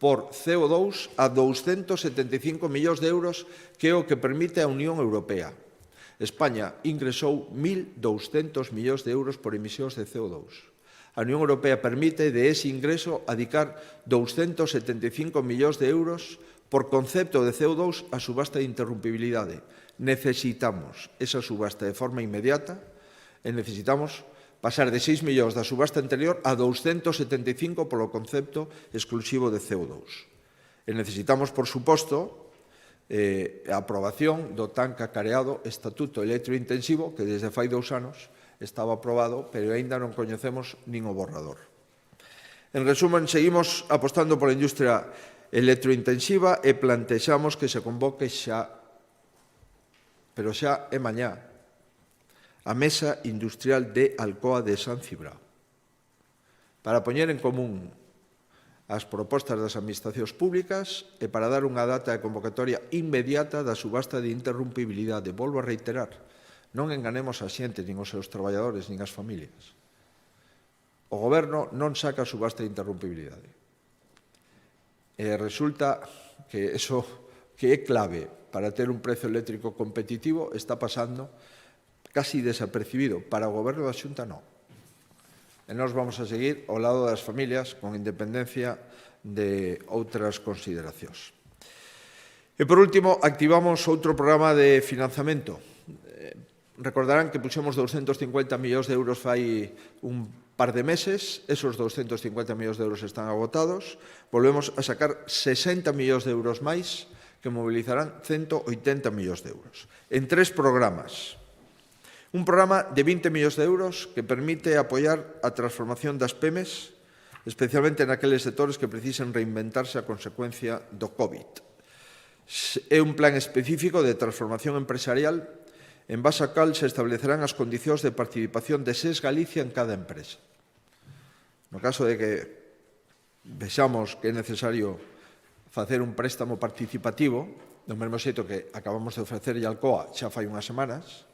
por CO2 a 275 millóns de euros, que é o que permite a Unión Europea. España ingresou 1.200 millóns de euros por emisións de CO2. A Unión Europea permite de ese ingreso adicar 275 millóns de euros por concepto de CO2 a subasta de interrumpibilidade. Necesitamos esa subasta de forma inmediata e necesitamos pasar de 6 millóns da subasta anterior a 275 polo concepto exclusivo de CO2. E necesitamos, por suposto, a aprobación do tan cacareado Estatuto Electrointensivo que desde fai 2 anos estaba aprobado, pero aínda non coñecemos nin o borrador. En resumen, seguimos apostando pola industria electrointensiva e plantexamos que se convoque xa, pero xa é mañá, a Mesa Industrial de Alcoa de San Cibrao, para poñer en común as propostas das administracións públicas e para dar unha data de convocatoria inmediata da subasta de interrumpibilidade. Volvo a reiterar, non enganemos a xente, nin os seus traballadores, nin as familias. O Goberno non saca a subasta de interrumpibilidade. E resulta que eso que é clave para ter un prezo eléctrico competitivo está pasando casi desapercibido. Para o Goberno da Xunta non. E nós vamos a seguir ao lado das familias con independencia de outras consideracións. E por último, activamos outro programa de financiamento. Recordarán que puxemos 250 millóns de euros fai un par de meses, esos 250 millóns de euros están agotados, volvemos a sacar 60 millóns de euros máis que mobilizarán 180 millóns de euros en 3 programas. Un programa de 20 millóns de euros que permite apoiar a transformación das PEMES, especialmente naqueles sectores que precisen reinventarse a consecuencia do COVID. É un plan específico de transformación empresarial en base a cal se establecerán as condicións de participación de SES Galicia en cada empresa. No caso de que vexamos que é necesario facer un préstamo participativo, do mesmo xeito que acabamos de ofrecer a Alcoa xa fai unhas semanas,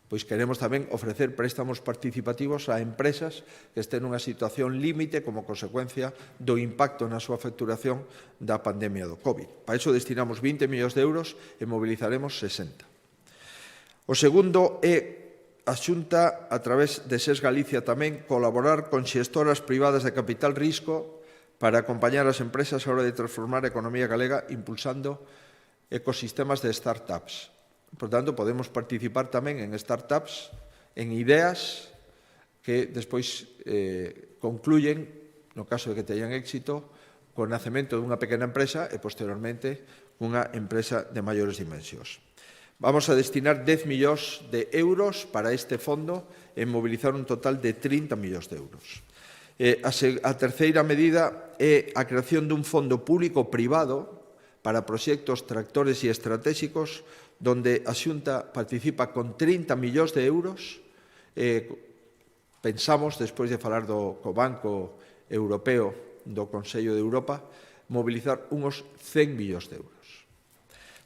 pois queremos tamén ofrecer préstamos participativos a empresas que estén nunha situación límite como consecuencia do impacto na súa facturación da pandemia do COVID. Para iso destinamos 20 millóns de euros e mobilizaremos 60. O segundo é a Xunta, a través de SES Galicia tamén, colaborar con xestoras privadas de capital risco para acompañar as empresas a hora de transformar a economía galega impulsando ecosistemas de startups. Por tanto, podemos participar tamén en startups, en ideas que despois concluyen, no caso de que teñan éxito, co nacemento dunha pequena empresa e, posteriormente, unha empresa de maiores dimensións. Vamos a destinar 10 millóns de euros para este fondo e mobilizar un total de 30 millóns de euros. A terceira medida é a creación dun fondo público-privado para proxectos tractores e estratégicos donde a Xunta participa con 30 millóns de euros. Pensamos, despois de falar co Banco Europeo do Consello de Europa, mobilizar uns 100 millóns de euros.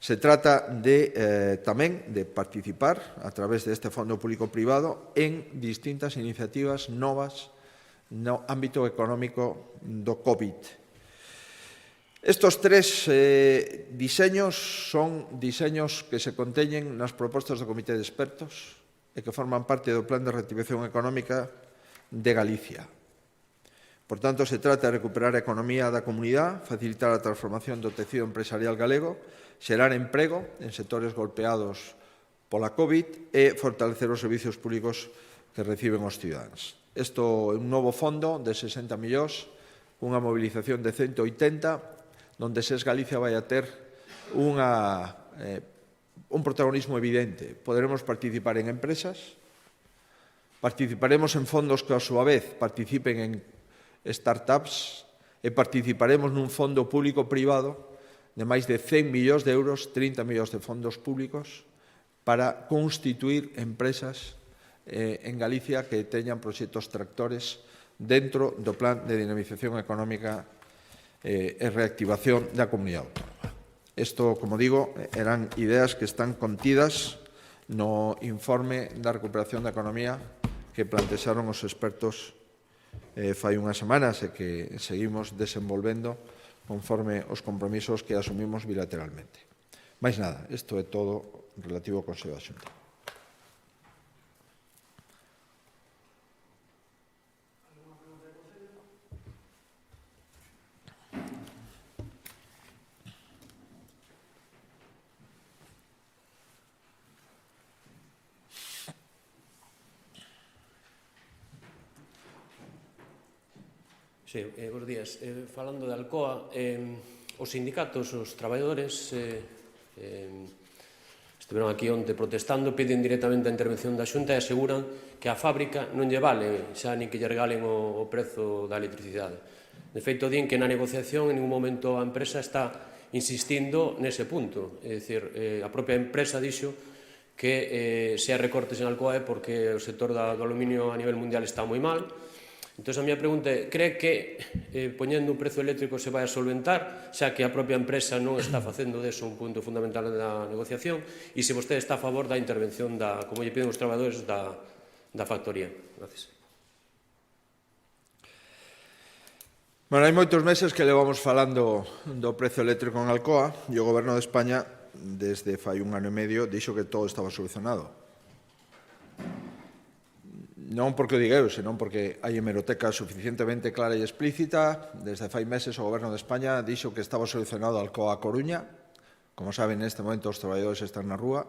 Se trata tamén de participar a través deste fondo público-privado en distintas iniciativas novas no ámbito económico do COVID. Estos 3 diseños son diseños que se conteñen nas propostas do Comité de Expertos e que forman parte do Plan de Reactivación Económica de Galicia. Por tanto, se trata de recuperar a economía da comunidade, facilitar a transformación do tecido empresarial galego, xerar emprego en sectores golpeados pola COVID e fortalecer os servizos públicos que reciben os cidadáns. Isto é un novo fondo de 60 millóns, unha movilización de 180, onde SES Galicia vai a ter un protagonismo evidente. Poderemos participar en empresas, participaremos en fondos que, a súa vez, participen en startups e participaremos nun fondo público-privado de máis de 100 millóns de euros, 30 millóns de fondos públicos, para constituir empresas en Galicia que teñan proxectos tractores dentro do Plan de Dinamización Económica e Reactivación da Comunidade Autónoma. Isto, como digo, eran ideas que están contidas no informe da recuperación da economía que plantexaron os expertos fai unhas semanas e que seguimos desenvolvendo conforme os compromisos que asumimos bilateralmente. Mais nada, isto é todo relativo ao Consello da Xunta. Sí, bos días. Falando de Alcoa, os sindicatos, os traballadores estiveron aquí onte protestando, piden directamente a intervención da Xunta e aseguran que a fábrica non lle vale xa nin que lle regalen o prezo da electricidade. De feito, din que na negociación en ningún momento a empresa está insistindo nese punto. É dicir, a propia empresa dixo que se hai recortes en Alcoa é porque o sector do aluminio a nivel mundial está moi mal. Entón, a miña pregunta é, cree que poñendo un prezo eléctrico se vai a solventar, xa que a propia empresa non está facendo deso un punto fundamental da negociación, e se vostede está a favor da intervención, como lle piden os traballadores, da factoría? Gracias. Bueno, hai moitos meses que levamos falando do prezo eléctrico en Alcoa e o Goberno de España, desde fai un ano e medio, dixo que todo estaba solucionado. Non porque o diga eu, senón porque hai hemeroteca suficientemente clara e explícita. Desde fai meses o Goberno de España dixo que estaba solucionado Alcoa a Coruña. Como saben, neste momento os traballadores están na rúa.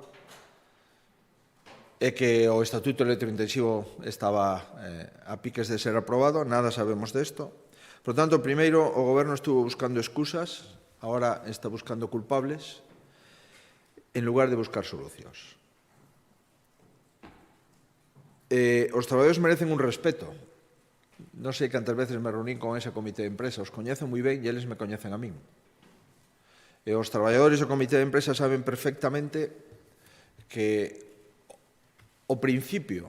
E que o Estatuto Electrointensivo estaba a piques de ser aprobado. Nada sabemos desto. Por tanto, primeiro, o Goberno estuvo buscando excusas, agora está buscando culpables, en lugar de buscar solucións. Os traballadores merecen un respeto. Non sei cantas veces me reunín con ese comité de empresa, os coñecen moi ben e eles me coñecen a min. E os traballadores do comité de empresa saben perfectamente que o principio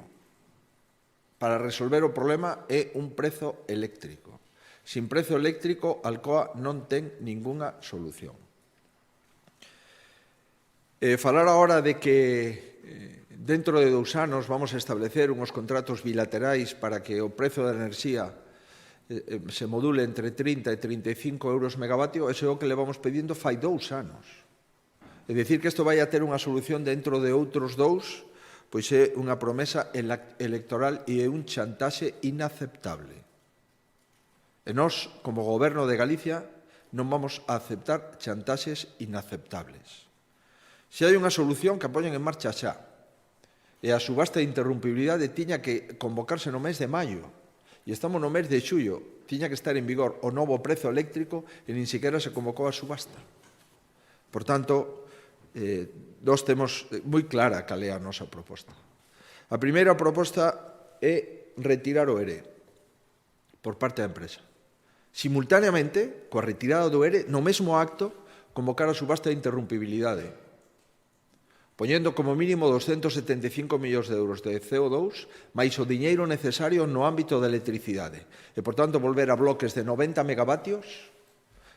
para resolver o problema é un prezo eléctrico. Sin prezo eléctrico, Alcoa non ten ningunha solución. Falar agora de que dentro de 2 anos vamos a establecer unhos contratos bilaterais para que o prezo da enerxía se module entre 30 e 35 euros megavatio, ese é o que levamos pedindo fai 2 anos. É dicir que isto vai a ter unha solución dentro de outros 2, pois é unha promesa electoral e é un chantaxe inaceptable. E nós, como Goberno de Galicia, non vamos a aceptar chantaxes inaceptables. Se hai unha solución, que a poñen en marcha xa. E a subasta de interrumpibilidade tiña que convocarse no mes de maio. E estamos no mes de xullo. Tiña que estar en vigor o novo prezo eléctrico e nin sequera se convocou a subasta. Por tanto, nós temos moi clara cal é a nosa proposta. A primeira proposta é retirar o ERE por parte da empresa. Simultaneamente, coa retirada do ERE, no mesmo acto, convocar a subasta de interrumpibilidade, poñendo como mínimo 275 millóns de euros de CO2 máis o diñeiro necesario no ámbito da electricidade. E, por tanto, volver a bloques de 90 megavatios,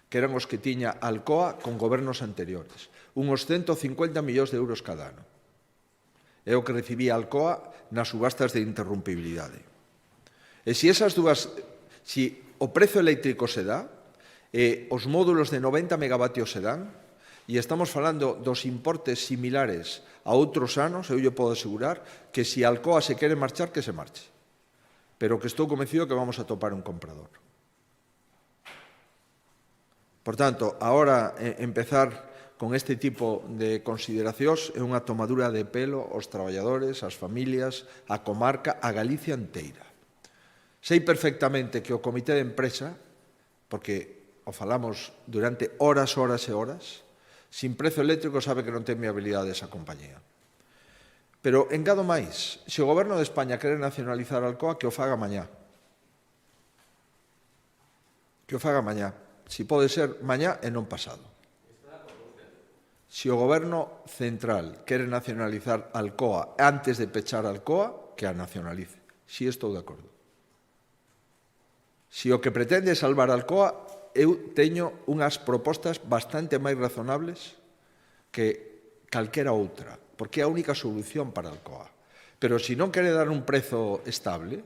que eran os que tiña Alcoa con gobernos anteriores. Unos 150 millóns de euros cada ano. É o que recibía Alcoa nas subastas de interrumpibilidade. E se o prezo eléctrico se dá, e os módulos de 90 megavatios se dan, e estamos falando dos importes similares a outros anos, eu lle podo asegurar que se Alcoa se quere marchar, que se marche. Pero que estou convencido que vamos a topar un comprador. Por tanto, agora empezar con este tipo de consideracións é unha tomadura de pelo aos traballadores, ás familias, á comarca, a Galicia inteira. Sei perfectamente que o comité de empresa, porque o falamos durante horas e horas, sin prezo eléctrico sabe que non ten viabilidade esa compañía. Pero engado máis, se o Goberno de España quere nacionalizar Alcoa, que o faga mañá. Que o faga mañá. Si pode ser mañá e non pasado. Se o Goberno central quere nacionalizar Alcoa antes de pechar Alcoa, que a nacionalice. Si estou de acordo. Se o que pretende é salvar Alcoa, eu teño unhas propostas bastante máis razonables que calquera outra, porque é a única solución para Alcoa. Pero se non quere dar un prezo estable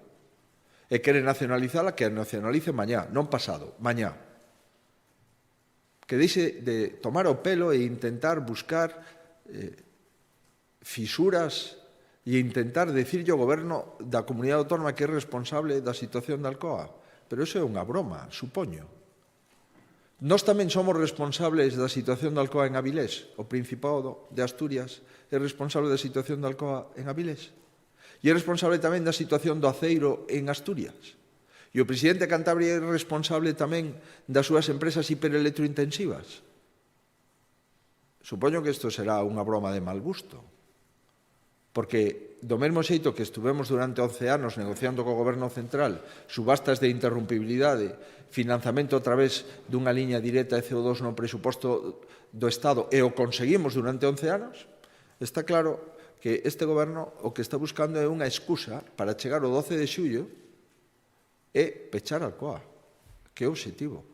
e quere nacionalizala, que a nacionalice mañá, non pasado, mañá. Que deixe de tomar o pelo e intentar buscar fisuras e intentar decirlle ao goberno da comunidade autónoma que é responsable da situación de Alcoa. Pero iso é unha broma, supoño. Nós tamén somos responsables da situación de Alcoa en Avilés. O Principado de Asturias é responsable da situación de Alcoa en Avilés. E é responsable tamén da situación do aceiro en Asturias. E o presidente de Cantabria é responsable tamén das súas empresas hipereletrointensivas. Supoño que isto será unha broma de mal gusto, porque do mesmo xeito que estuvemos durante 11 anos negociando co Goberno Central subastas de interrumpibilidade, financiamento a través dunha liña directa de CO2 no presuposto do Estado, e o conseguimos durante 11 anos, está claro que este Goberno o que está buscando é unha excusa para chegar o 12 de xullo e pechar Alcoa, que é o obxectivo.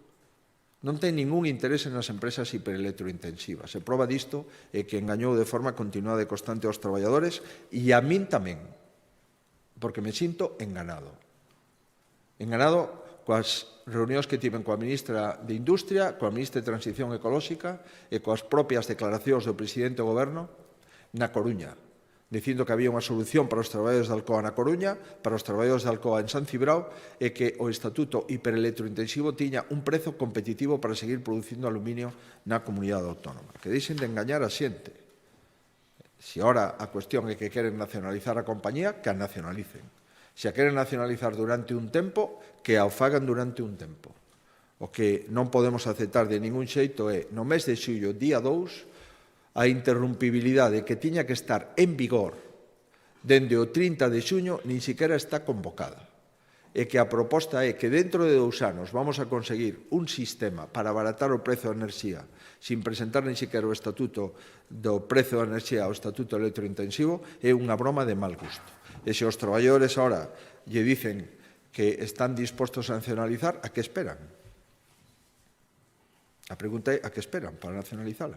Non ten ningún interese nas empresas hipereletrointensivas. E prova disto é que engañou de forma continuada e constante aos traballadores e a min tamén, porque me sinto enganado. Enganado coas reunións que tiven coa ministra de Industria, coa ministra de Transición Ecolóxica e coas propias declaracións do presidente do Goberno na Coruña, dicindo que había unha solución para os traballadores de Alcoa na Coruña, para os traballadores de Alcoa en San Cibrao, e que o Estatuto hipereletrointensivo tiña un prezo competitivo para seguir producindo aluminio na comunidade autónoma. Que deixen de engañar a xente. Se ora a cuestión é que queren nacionalizar a compañía, que a nacionalicen. Se a queren nacionalizar durante un tempo, que a fagan durante un tempo. O que non podemos aceptar de ningún xeito é, no mes de xullo, día 2, a interrumpibilidade que tiña que estar en vigor dende o 30 de xuño nin siquiera está convocada. E que a proposta é que dentro de 2 anos vamos a conseguir un sistema para abaratar o prezo da enerxía sin presentar nin siquiera o estatuto do prezo da enerxía ao estatuto electrointensivo é unha broma de mal gusto. E se os traballadores ahora lle dicen que están dispostos a nacionalizar, a que esperan? A pregunta é a que esperan para nacionalizala?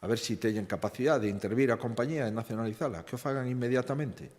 A ver se teñen capacidade de intervir a compañía e nacionalizala, que o fagan inmediatamente.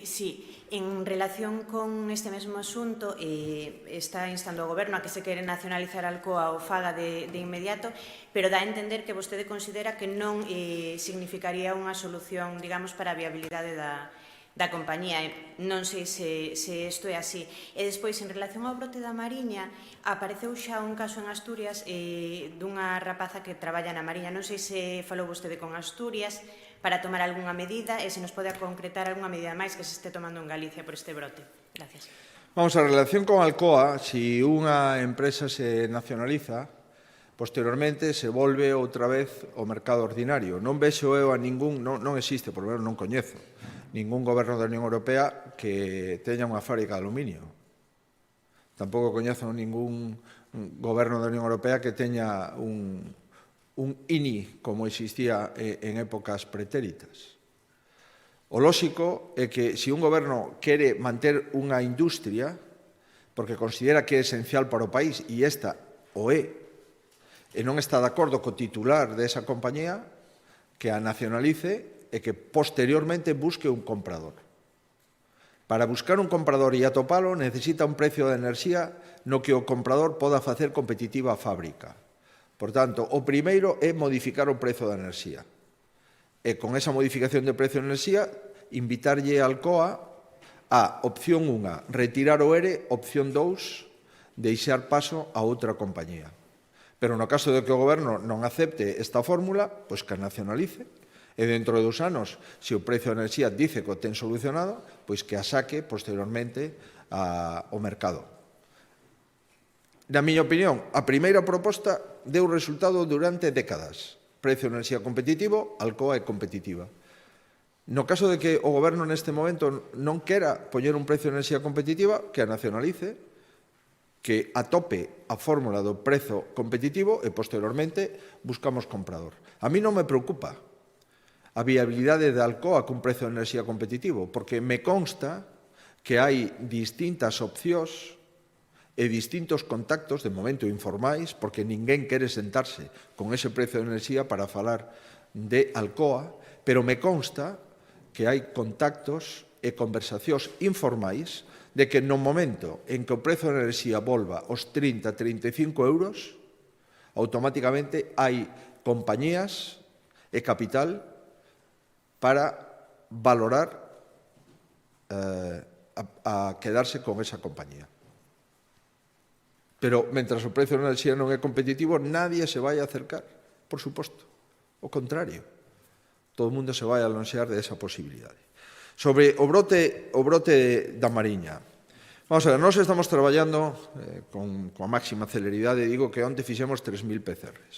Sí, en relación con este mesmo asunto, está instando ao Goberno a que se quere nacionalizar Alcoa o faga de inmediato, pero dá a entender que vostede considera que non significaría unha solución, digamos, para a viabilidade da compañía. Non sei se isto é así. E despois, en relación ao brote da Mariña, apareceu xa un caso en Asturias dunha rapaza que traballa na Mariña. Non sei se falou vostede con Asturias para tomar algunha medida e se nos pode concretar algunha medida máis que se este tomando en Galicia por este brote. Gracias. Vamos, a relación con Alcoa, se unha empresa se nacionaliza, posteriormente se volve outra vez ao mercado ordinario. Non vexo eu a ningún, non existe, por lo menos non coñezo, ningún goberno da Unión Europea que teña unha fábrica de aluminio. Tampouco coñezo ningún goberno da Unión Europea que teña un INI como existía en épocas pretéritas. O lóxico é que se un goberno quere manter unha industria porque considera que é esencial para o país e esta o é, e non está de acordo co titular desa compañía, que a nacionalice e que posteriormente busque un comprador. Para buscar un comprador e atopalo necesita un precio de enerxía no que o comprador poda facer competitiva a fábrica. Por tanto, o primeiro é modificar o prezo da enerxía. E con esa modificación de prezo da enerxía, invitarlle a Alcoa a opción 1, retirar o ERE, opción 2, deixar paso a outra compañía. Pero no caso de que o Goberno non acepte esta fórmula, pois que a nacionalice. E dentro de 2 anos, se o prezo da enerxía dice que o ten solucionado, pois que a saque posteriormente ao mercado. Na miña opinión, a primeira proposta deu resultado durante décadas. Precio de enerxía competitivo, Alcoa é competitiva. No caso de que o Goberno neste momento non quera poñer un precio de enerxía competitiva, que a nacionalice, que atope a fórmula do prezo competitivo e posteriormente buscamos comprador. A mí non me preocupa a viabilidade de Alcoa cun prezo de enerxía competitivo, porque me consta que hai distintas opcións e distintos contactos, de momento informais, porque ninguén quere sentarse con ese prezo de enerxía para falar de Alcoa, pero me consta que hai contactos e conversacións informais de que no momento en que o prezo de enerxía volva aos 30-35 euros, automáticamente hai compañías e capital para valorar a quedarse con esa compañía. Pero, mentras o prezo da enerxía non é competitivo, nadie se vai a acercar, por suposto. O contrario, todo o mundo se vai a lonxear desa posibilidade. Sobre o brote da Mariña. Vamos a ver, nós estamos traballando con a máxima celeridade, digo que onte fixemos 3.000 PCRs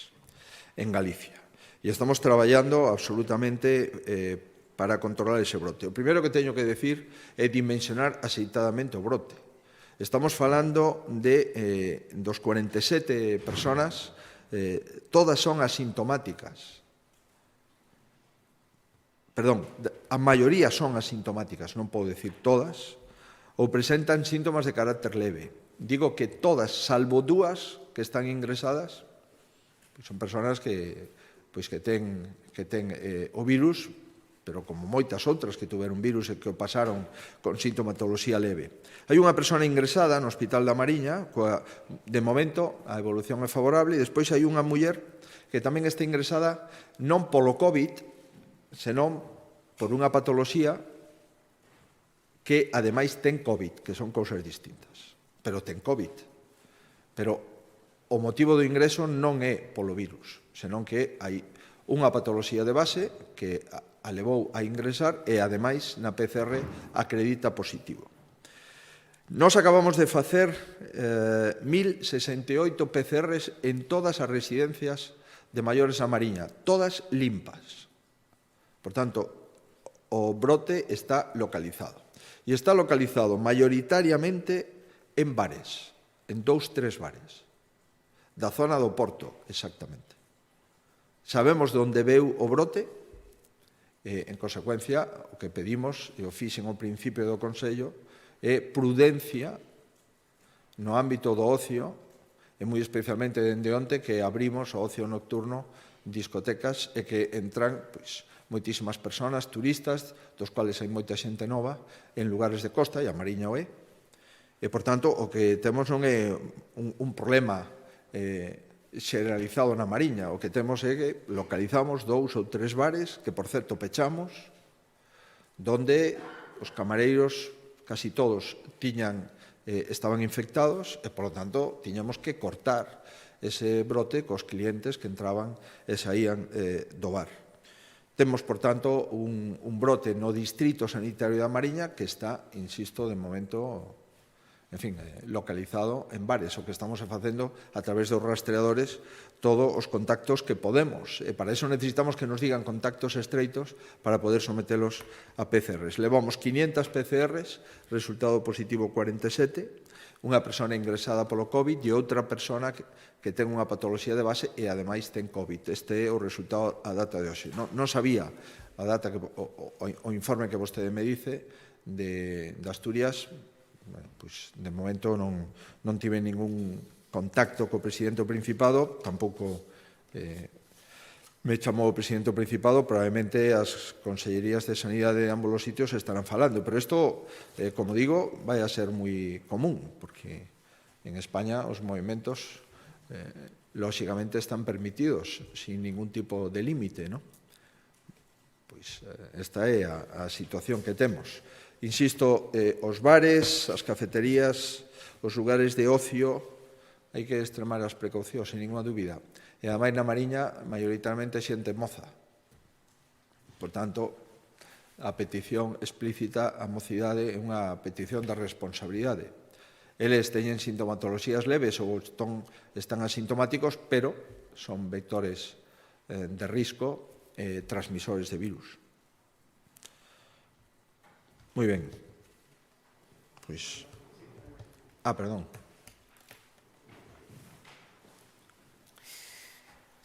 en Galicia. E estamos traballando absolutamente para controlar ese brote. O primeiro que teño que decir é dimensionar axeitadamente o brote. Estamos falando dos 47 personas, todas son asintomáticas. Perdón, a maioría son asintomáticas, non podo decir todas, ou presentan síntomas de carácter leve. Digo que todas, salvo dúas que están ingresadas, son persoas que ten o virus, pero como moitas outras que tuveron virus e que o pasaron con sintomatoloxía leve. Hai unha persona ingresada no Hospital da Mariña, de momento a evolución é favorable, e despois hai unha muller que tamén está ingresada non polo COVID, senón por unha patoloxía que ademais ten COVID, que son cousas distintas, pero ten COVID. Pero o motivo do ingreso non é polo virus, senón que hai unha patoloxía de base que a levou a ingresar e, ademais, na PCR acredita positivo. Nós acabamos de facer 1.068 PCRs en todas as residencias de maiores a Mariña, todas limpas. Por tanto, o brote está localizado. E está localizado maioritariamente en bares, en 2-3 bares, da zona do Porto, exactamente. Sabemos de onde veu o brote, en consecuencia, o que pedimos, e o fixen ao principio do Consello, é prudencia no ámbito do ocio, e moi especialmente dende onte que abrimos o ocio nocturno, discotecas, e que entran moitísimas persoas, turistas, dos quales hai moita xente nova, en lugares de costa, e a Mariña o é. E, por tanto, o que temos non é un problema xeneralizado na Mariña, o que temos é que localizamos 2 ou 3 bares, que, por certo, pechamos, donde os camareiros, casi todos, estaban infectados, e, por lo tanto, tiñamos que cortar ese brote cos clientes que entraban e saían do bar. Temos, por tanto, un brote no Distrito Sanitario da Mariña que está, insisto, de momento, en fin, localizado en bares. O que estamos facendo a través dos rastreadores todos os contactos que podemos. E para eso necesitamos que nos digan contactos estreitos para poder sometelos a PCRs. Levamos 500 PCRs, resultado positivo 47, unha persona ingresada polo COVID e outra persona que ten unha patoloxía de base e, ademais, ten COVID. Este é o resultado a data de hoxe. Non sabía a data o informe que vostede me dice de Asturias. Pois, de momento, non tive ningún contacto co presidente do Principado, tampouco me chamou o presidente do Principado, probablemente as consellerías de sanidade de ambos os sitios estarán falando, pero isto, como digo, vai a ser moi común, porque en España os movimentos, lóxicamente, están permitidos sin ningún tipo de límite, non? Pois esta é a situación que temos. Insisto, os bares, as cafeterías, os lugares de ocio, hai que extremar as precaucións, sin ninguna dúbida. E, ademais, na Mariña, maioritariamente xente moza. Por tanto, a petición explícita á mocidade é unha petición da responsabilidade. Eles teñen sintomatoloxías leves ou están asintomáticos, pero son vectores de risco transmisores de virus. Moi ben. Pois... perdón.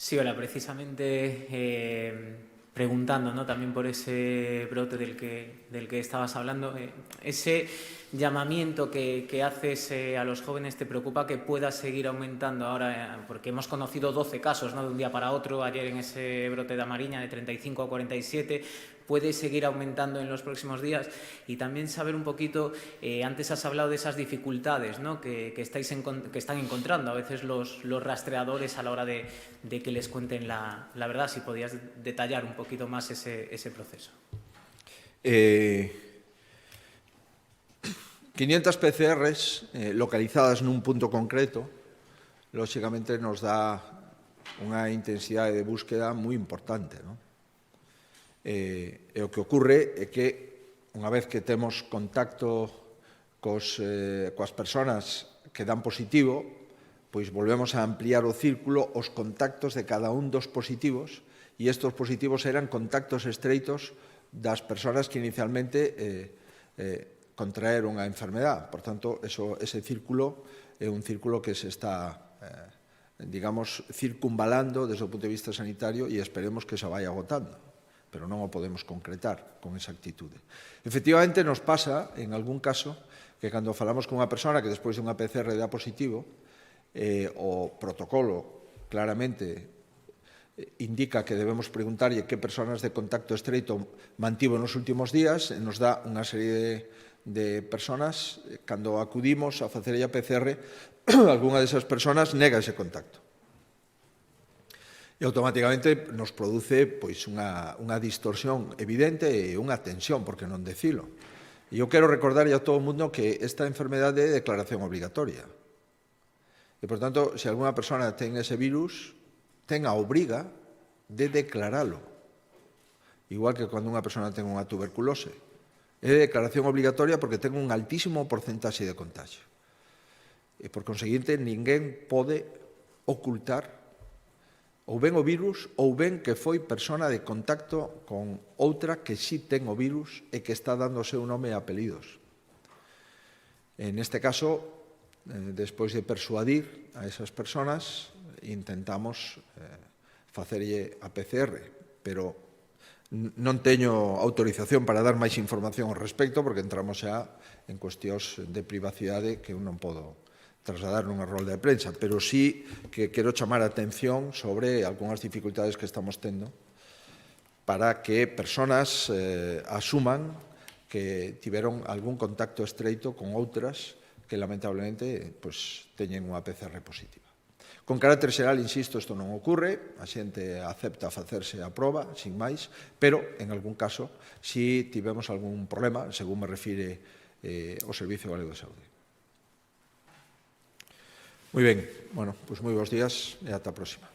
Sí, hola, precisamente preguntando, ¿no?, también por ese brote del que estabas hablando, ese llamamiento que haces a los jóvenes, ¿te preocupa que pueda seguir aumentando ahora? Porque hemos conocido 12 casos, ¿no?, de un día para otro, ayer en ese brote de Mariña, de 35 a 47, ¿puede seguir aumentando en los próximos días? Y también saber un poquito, antes has hablado de esas dificultades, ¿no?, que están encontrando a veces los rastreadores a la hora de que les cuenten la verdad, si podías detallar un poquito más ese proceso. 500 PCRs localizadas nun punto concreto, lóxicamente nos dá unha intensidade de búsqueda moi importante, non? E o que ocorre é que, unha vez que temos contacto coas persoas que dan positivo, pois volvemos a ampliar o círculo os contactos de cada un dos positivos, e estes positivos eran contactos estreitos das persoas que inicialmente contraeron a enfermedad. Por tanto, ese círculo é un círculo que se está, digamos, circunvalando desde o punto de vista sanitario e esperemos que se vaya agotando, pero non o podemos concretar con exactitude. Efectivamente, nos pasa, en algún caso, que cando falamos con unha persona que despois de unha PCR dá positivo, o protocolo claramente indica que debemos preguntarlle que persoas de contacto estreito mantivo nos últimos días e nos dá unha serie de persoas, cando acudimos a facer a PCR, algunha desas persoas nega ese contacto. E automáticamente nos produce pois unha distorsión evidente e unha tensión, porque non decilo. E eu quero recordarlle a todo o mundo que esta enfermedade é declaración obligatoria. E, por tanto, se alguna persona ten ese virus, ten a obriga de declaralo. Igual que cando unha persona ten unha tuberculose. É de declaración obligatoria porque ten un altísimo porcentaxe de contagio. E, por conseguinte, ninguén pode ocultar ou ben o virus ou ben que foi persona de contacto con outra que sí ten o virus e que está dando o seu nome e apelidos. En este caso, despois de persuadir a esas persoas, intentamos facerlle a PCR, pero non teño autorización para dar máis información ao respecto porque entramos xa en cuestións de privacidade que eu non podo trasladar nunha rolda de prensa, pero sí que quero chamar a atención sobre algunhas dificultades que estamos tendo para que persoas asuman que tiveron algún contacto estreito con outras que lamentablemente teñen unha PCR positiva. Con carácter xeral, insisto, isto non ocurre, a xente acepta facerse a proba, sin máis, pero, en algún caso, si tivemos algún problema, según me refire o Servicio Galego de Saúde. Moi ben, bueno, pois moi bons días e ata a próxima.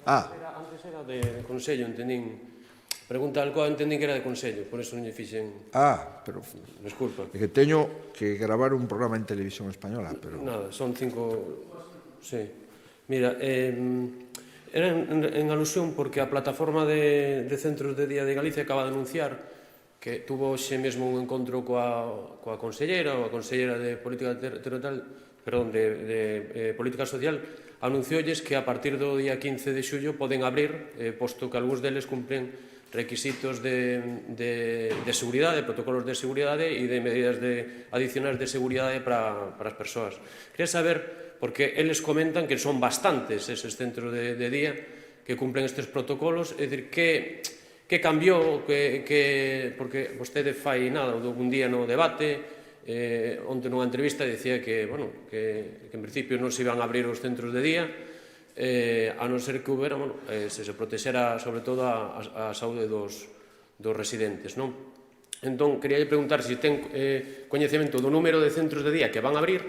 Antes era de Consello, entendín. Pregunta algo, entendín que era de Consello, por eso non lle fixen... Pero... Desculpa. É que teño que gravar un programa en televisión española, pero... Nada, son 5... Sí. Mira, era en alusión porque a plataforma de centros de día de Galicia acaba de anunciar que tuvo xe mesmo un encontro coa consellera, ou a consellera de Política Territorial, perdón, de Política Social, anunciolles que a partir do día 15 de xullo poden abrir, posto que algúns deles cumplen requisitos de seguridade, protocolos de seguridade e de medidas adicionais de seguridade para as persoas. Quería saber, porque eles comentan que son bastantes eses centros de día que cumplen estes protocolos, é dicir, que cambiou, porque vostede fai nada, un día no debate, onte nunha entrevista dicía que en principio non se iban a abrir os centros de día, a non ser que houbera, se protexera sobre todo a saúde dos residentes, non? Entón, quería preguntar se ten coñecemento do número de centros de día que van a abrir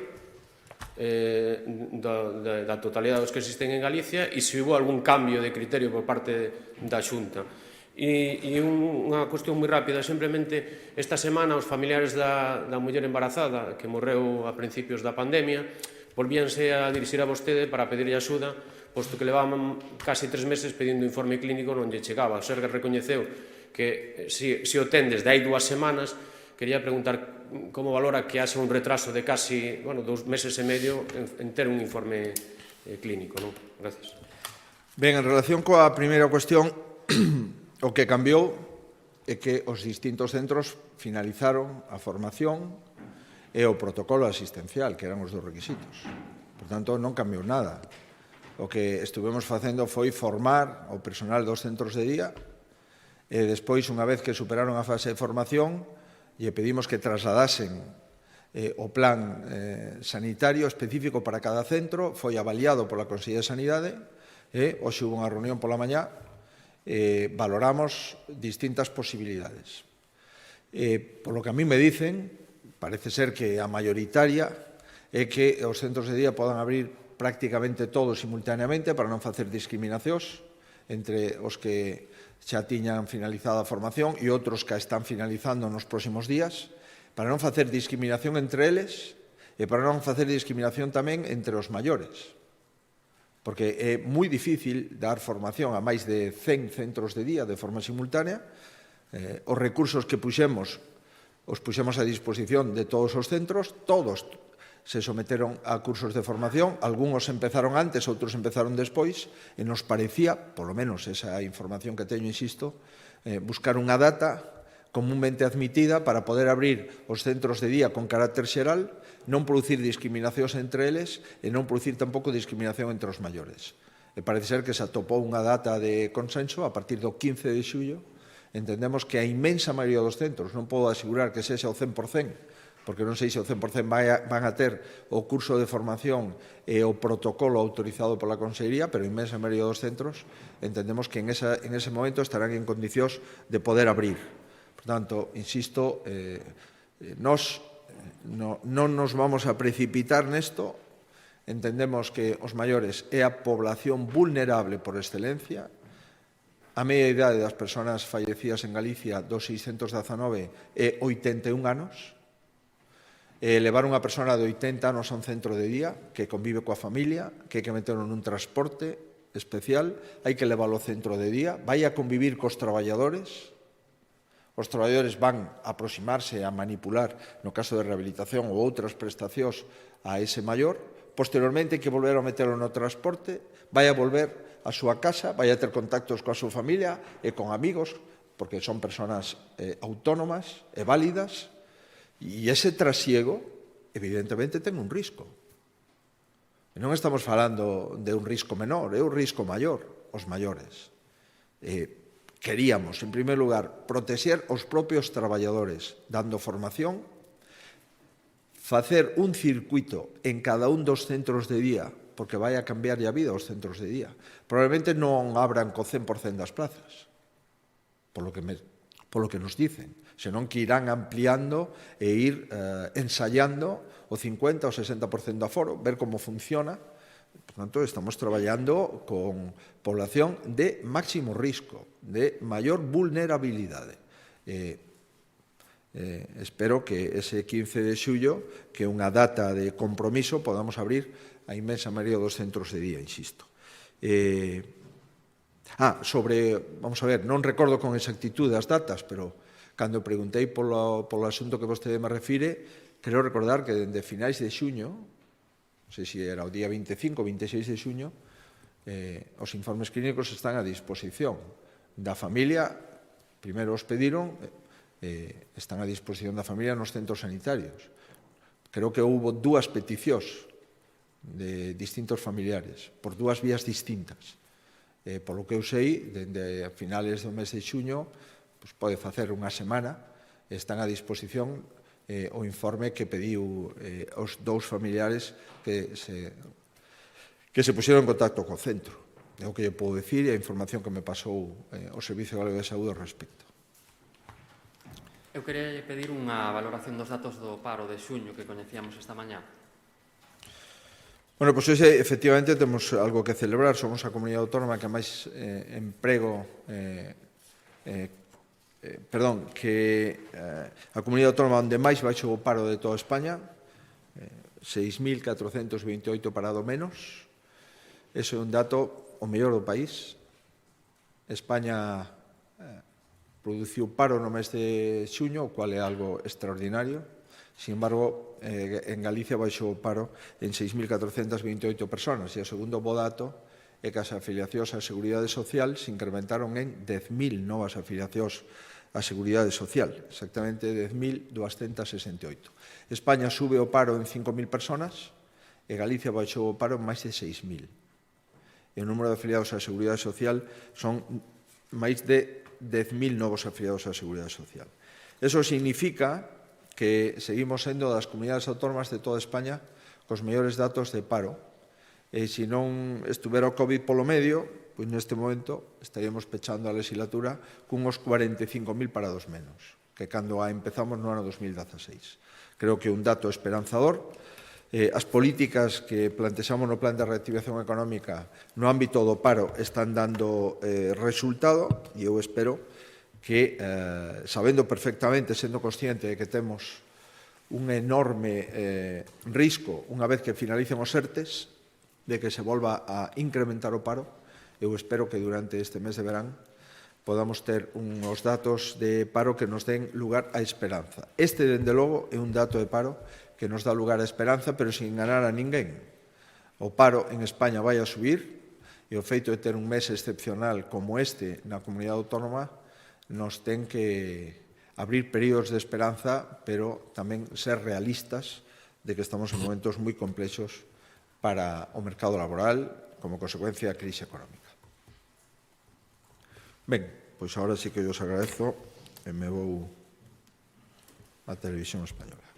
da totalidade dos que existen en Galicia e se houve algún cambio de criterio por parte da Xunta. E unha cuestión moi rápida, simplemente esta semana os familiares da muller embarazada que morreu a principios da pandemia volvíanse a dirixir a vostede para pedirlle axuda, posto que levaban casi 3 meses pedindo informe clínico non lle chegaba. O Sergas recoñeceu que se o ten desde hai 2 semanas, quería preguntar como valora que haxe un retraso de casi 2 meses e medio en ter un informe clínico. Gracias. Ben, en relación coa primeira cuestión, o que cambiou é que os distintos centros finalizaron a formación e o protocolo asistencial, que eran os dos requisitos. Por tanto, non cambiou nada. O que estuvemos facendo foi formar o personal dos centros de día e despois, unha vez que superaron a fase de formación, lle pedimos que trasladasen o plan sanitario específico para cada centro, foi avaliado pola Consellería de Sanidade e hoxe hubo unha reunión pola mañá, valoramos distintas posibilidades. Por lo que a mí me dicen, parece ser que a mayoritaria é que os centros de día podan abrir prácticamente todos simultaneamente para non facer discriminacións entre os que xa tiñan finalizada a formación e outros que a están finalizando nos próximos días, para non facer discriminación entre eles e para non facer discriminación tamén entre os maiores. Porque é moi difícil dar formación a máis de 100 centros de día de forma simultánea. Os recursos que puxemos, os puxemos a disposición de todos os centros, todos se someteron a cursos de formación, algúns empezaron antes, outros empezaron despois, e nos parecía, polo menos esa información que teño, insisto, buscar unha data comúnmente admitida para poder abrir os centros de día con carácter xeral, non producir discriminacións entre eles e non producir tampouco discriminación entre os maiores. E parece ser que se atopou unha data de consenso a partir do 15 de xullo. Entendemos que a inmensa maioría dos centros, non podo asegurar que sexa o 100%, porque non sei se o 100% van a ter o curso de formación e o protocolo autorizado pola Consellería, pero a inmensa maioría dos centros entendemos que en ese momento estarán en condicións de poder abrir. Por tanto, insisto, nós non nos vamos a precipitar nesto, entendemos que os maiores é a población vulnerable por excelencia. A media idade das persoas fallecidas en Galicia dos 619 é 81 anos. Levar unha persona de 80 anos a un centro de día que convive coa familia, que hai que meterlo nun transporte especial, hai que leválo ao centro de día, vai a convivir cos traballadores. Os traballadores van a aproximarse a manipular, no caso de rehabilitación ou outras prestacións, a ese maior. Posteriormente, hai que volver a meterlo no transporte, vai a volver a súa casa, vai a ter contactos coa súa familia e con amigos, porque son persoas autónomas e válidas, e ese trasiego, evidentemente, ten un risco. E non estamos falando de un risco menor, é un risco maior, os maiores. Queríamos, en primer lugar, protexer os propios traballadores, dando formación, facer un circuito en cada un dos centros de día, porque vai a cambiar a vida aos centros de día. Probablemente non abran co 100% das plazas, por lo que nos dicen, senón que irán ampliando e ir ensayando o 50 ou 60% do aforo, ver como funciona. Por tanto, estamos traballando con población de máximo risco, de maior vulnerabilidade. Espero que ese 15 de xullo, que é unha data de compromiso, podamos abrir a inmensa maioría dos centros de día, insisto. Vamos a ver, non recordo con exactitud as datas, pero cando preguntei polo asunto que vostede me refire, creo recordar que dende finais de xuño, non sei se era o día 25 ou 26 de xuño, os informes clínicos están a disposición da familia. Primeiro os pediron, están a disposición da familia nos centros sanitarios. Creo que houve dúas peticións de distintos familiares, por dúas vías distintas. Por lo que eu sei, dende a finales do mes de xuño, pode facer unha semana, están a disposición o informe que pediu os dous familiares que se puxeron en contacto co centro. É o que lle podo decir e a información que me pasou o Servicio Galego de Saúde ao respecto. Eu queria pedir unha valoración dos datos do paro de xuño que coñecíamos esta mañá. Bueno, pois efectivamente temos algo que celebrar. Somos a comunidade autónoma que máis emprego, a comunidade autónoma onde máis baixou o paro de toda España, 6.428 parado menos. Ese é un dato o mellor do país. España produciu paro no mes de xuño, o cual é algo extraordinario. Sin embargo, en Galicia baixou o paro en 6.428 personas e o segundo bo dato é que as afiliacións á Seguridade Social se incrementaron en 10.000 novas afiliacións á Seguridade Social, exactamente 10.268. España sube o paro en 5.000 personas e Galicia baixou o paro en máis de 6.000. E o número de afiliados á Seguridade Social son máis de 10.000 novos afiliados á Seguridade Social. Eso significa que seguimos sendo das comunidades autónomas de toda España cos mellores datos de paro. E se non estuvera o COVID polo medio, pois neste momento estaríamos pechando a legislatura cunhos 45.000 parados menos. que cando a empezamos no ano 2016. Creo que é un dato esperanzador. As políticas que plantexamos no Plan de Reactivación Económica no ámbito do paro están dando resultado e eu espero que, sabendo perfectamente, sendo consciente de que temos un enorme risco unha vez que finalicen os ERTES, de que se volva a incrementar o paro, eu espero que durante este mes de verán podamos ter uns datos de paro que nos den lugar a esperanza. Este, dende logo, é un dato de paro que nos dá lugar a esperanza, pero sin enganar a ninguén. O paro en España vai a subir e o feito de ter un mes excepcional como este na comunidade autónoma nos ten que abrir períodos de esperanza, pero tamén ser realistas de que estamos en momentos moi complexos para o mercado laboral como consecuencia da crise económica. Ben, pois agora sí que eu os agradezo e me vou á Televisión Española.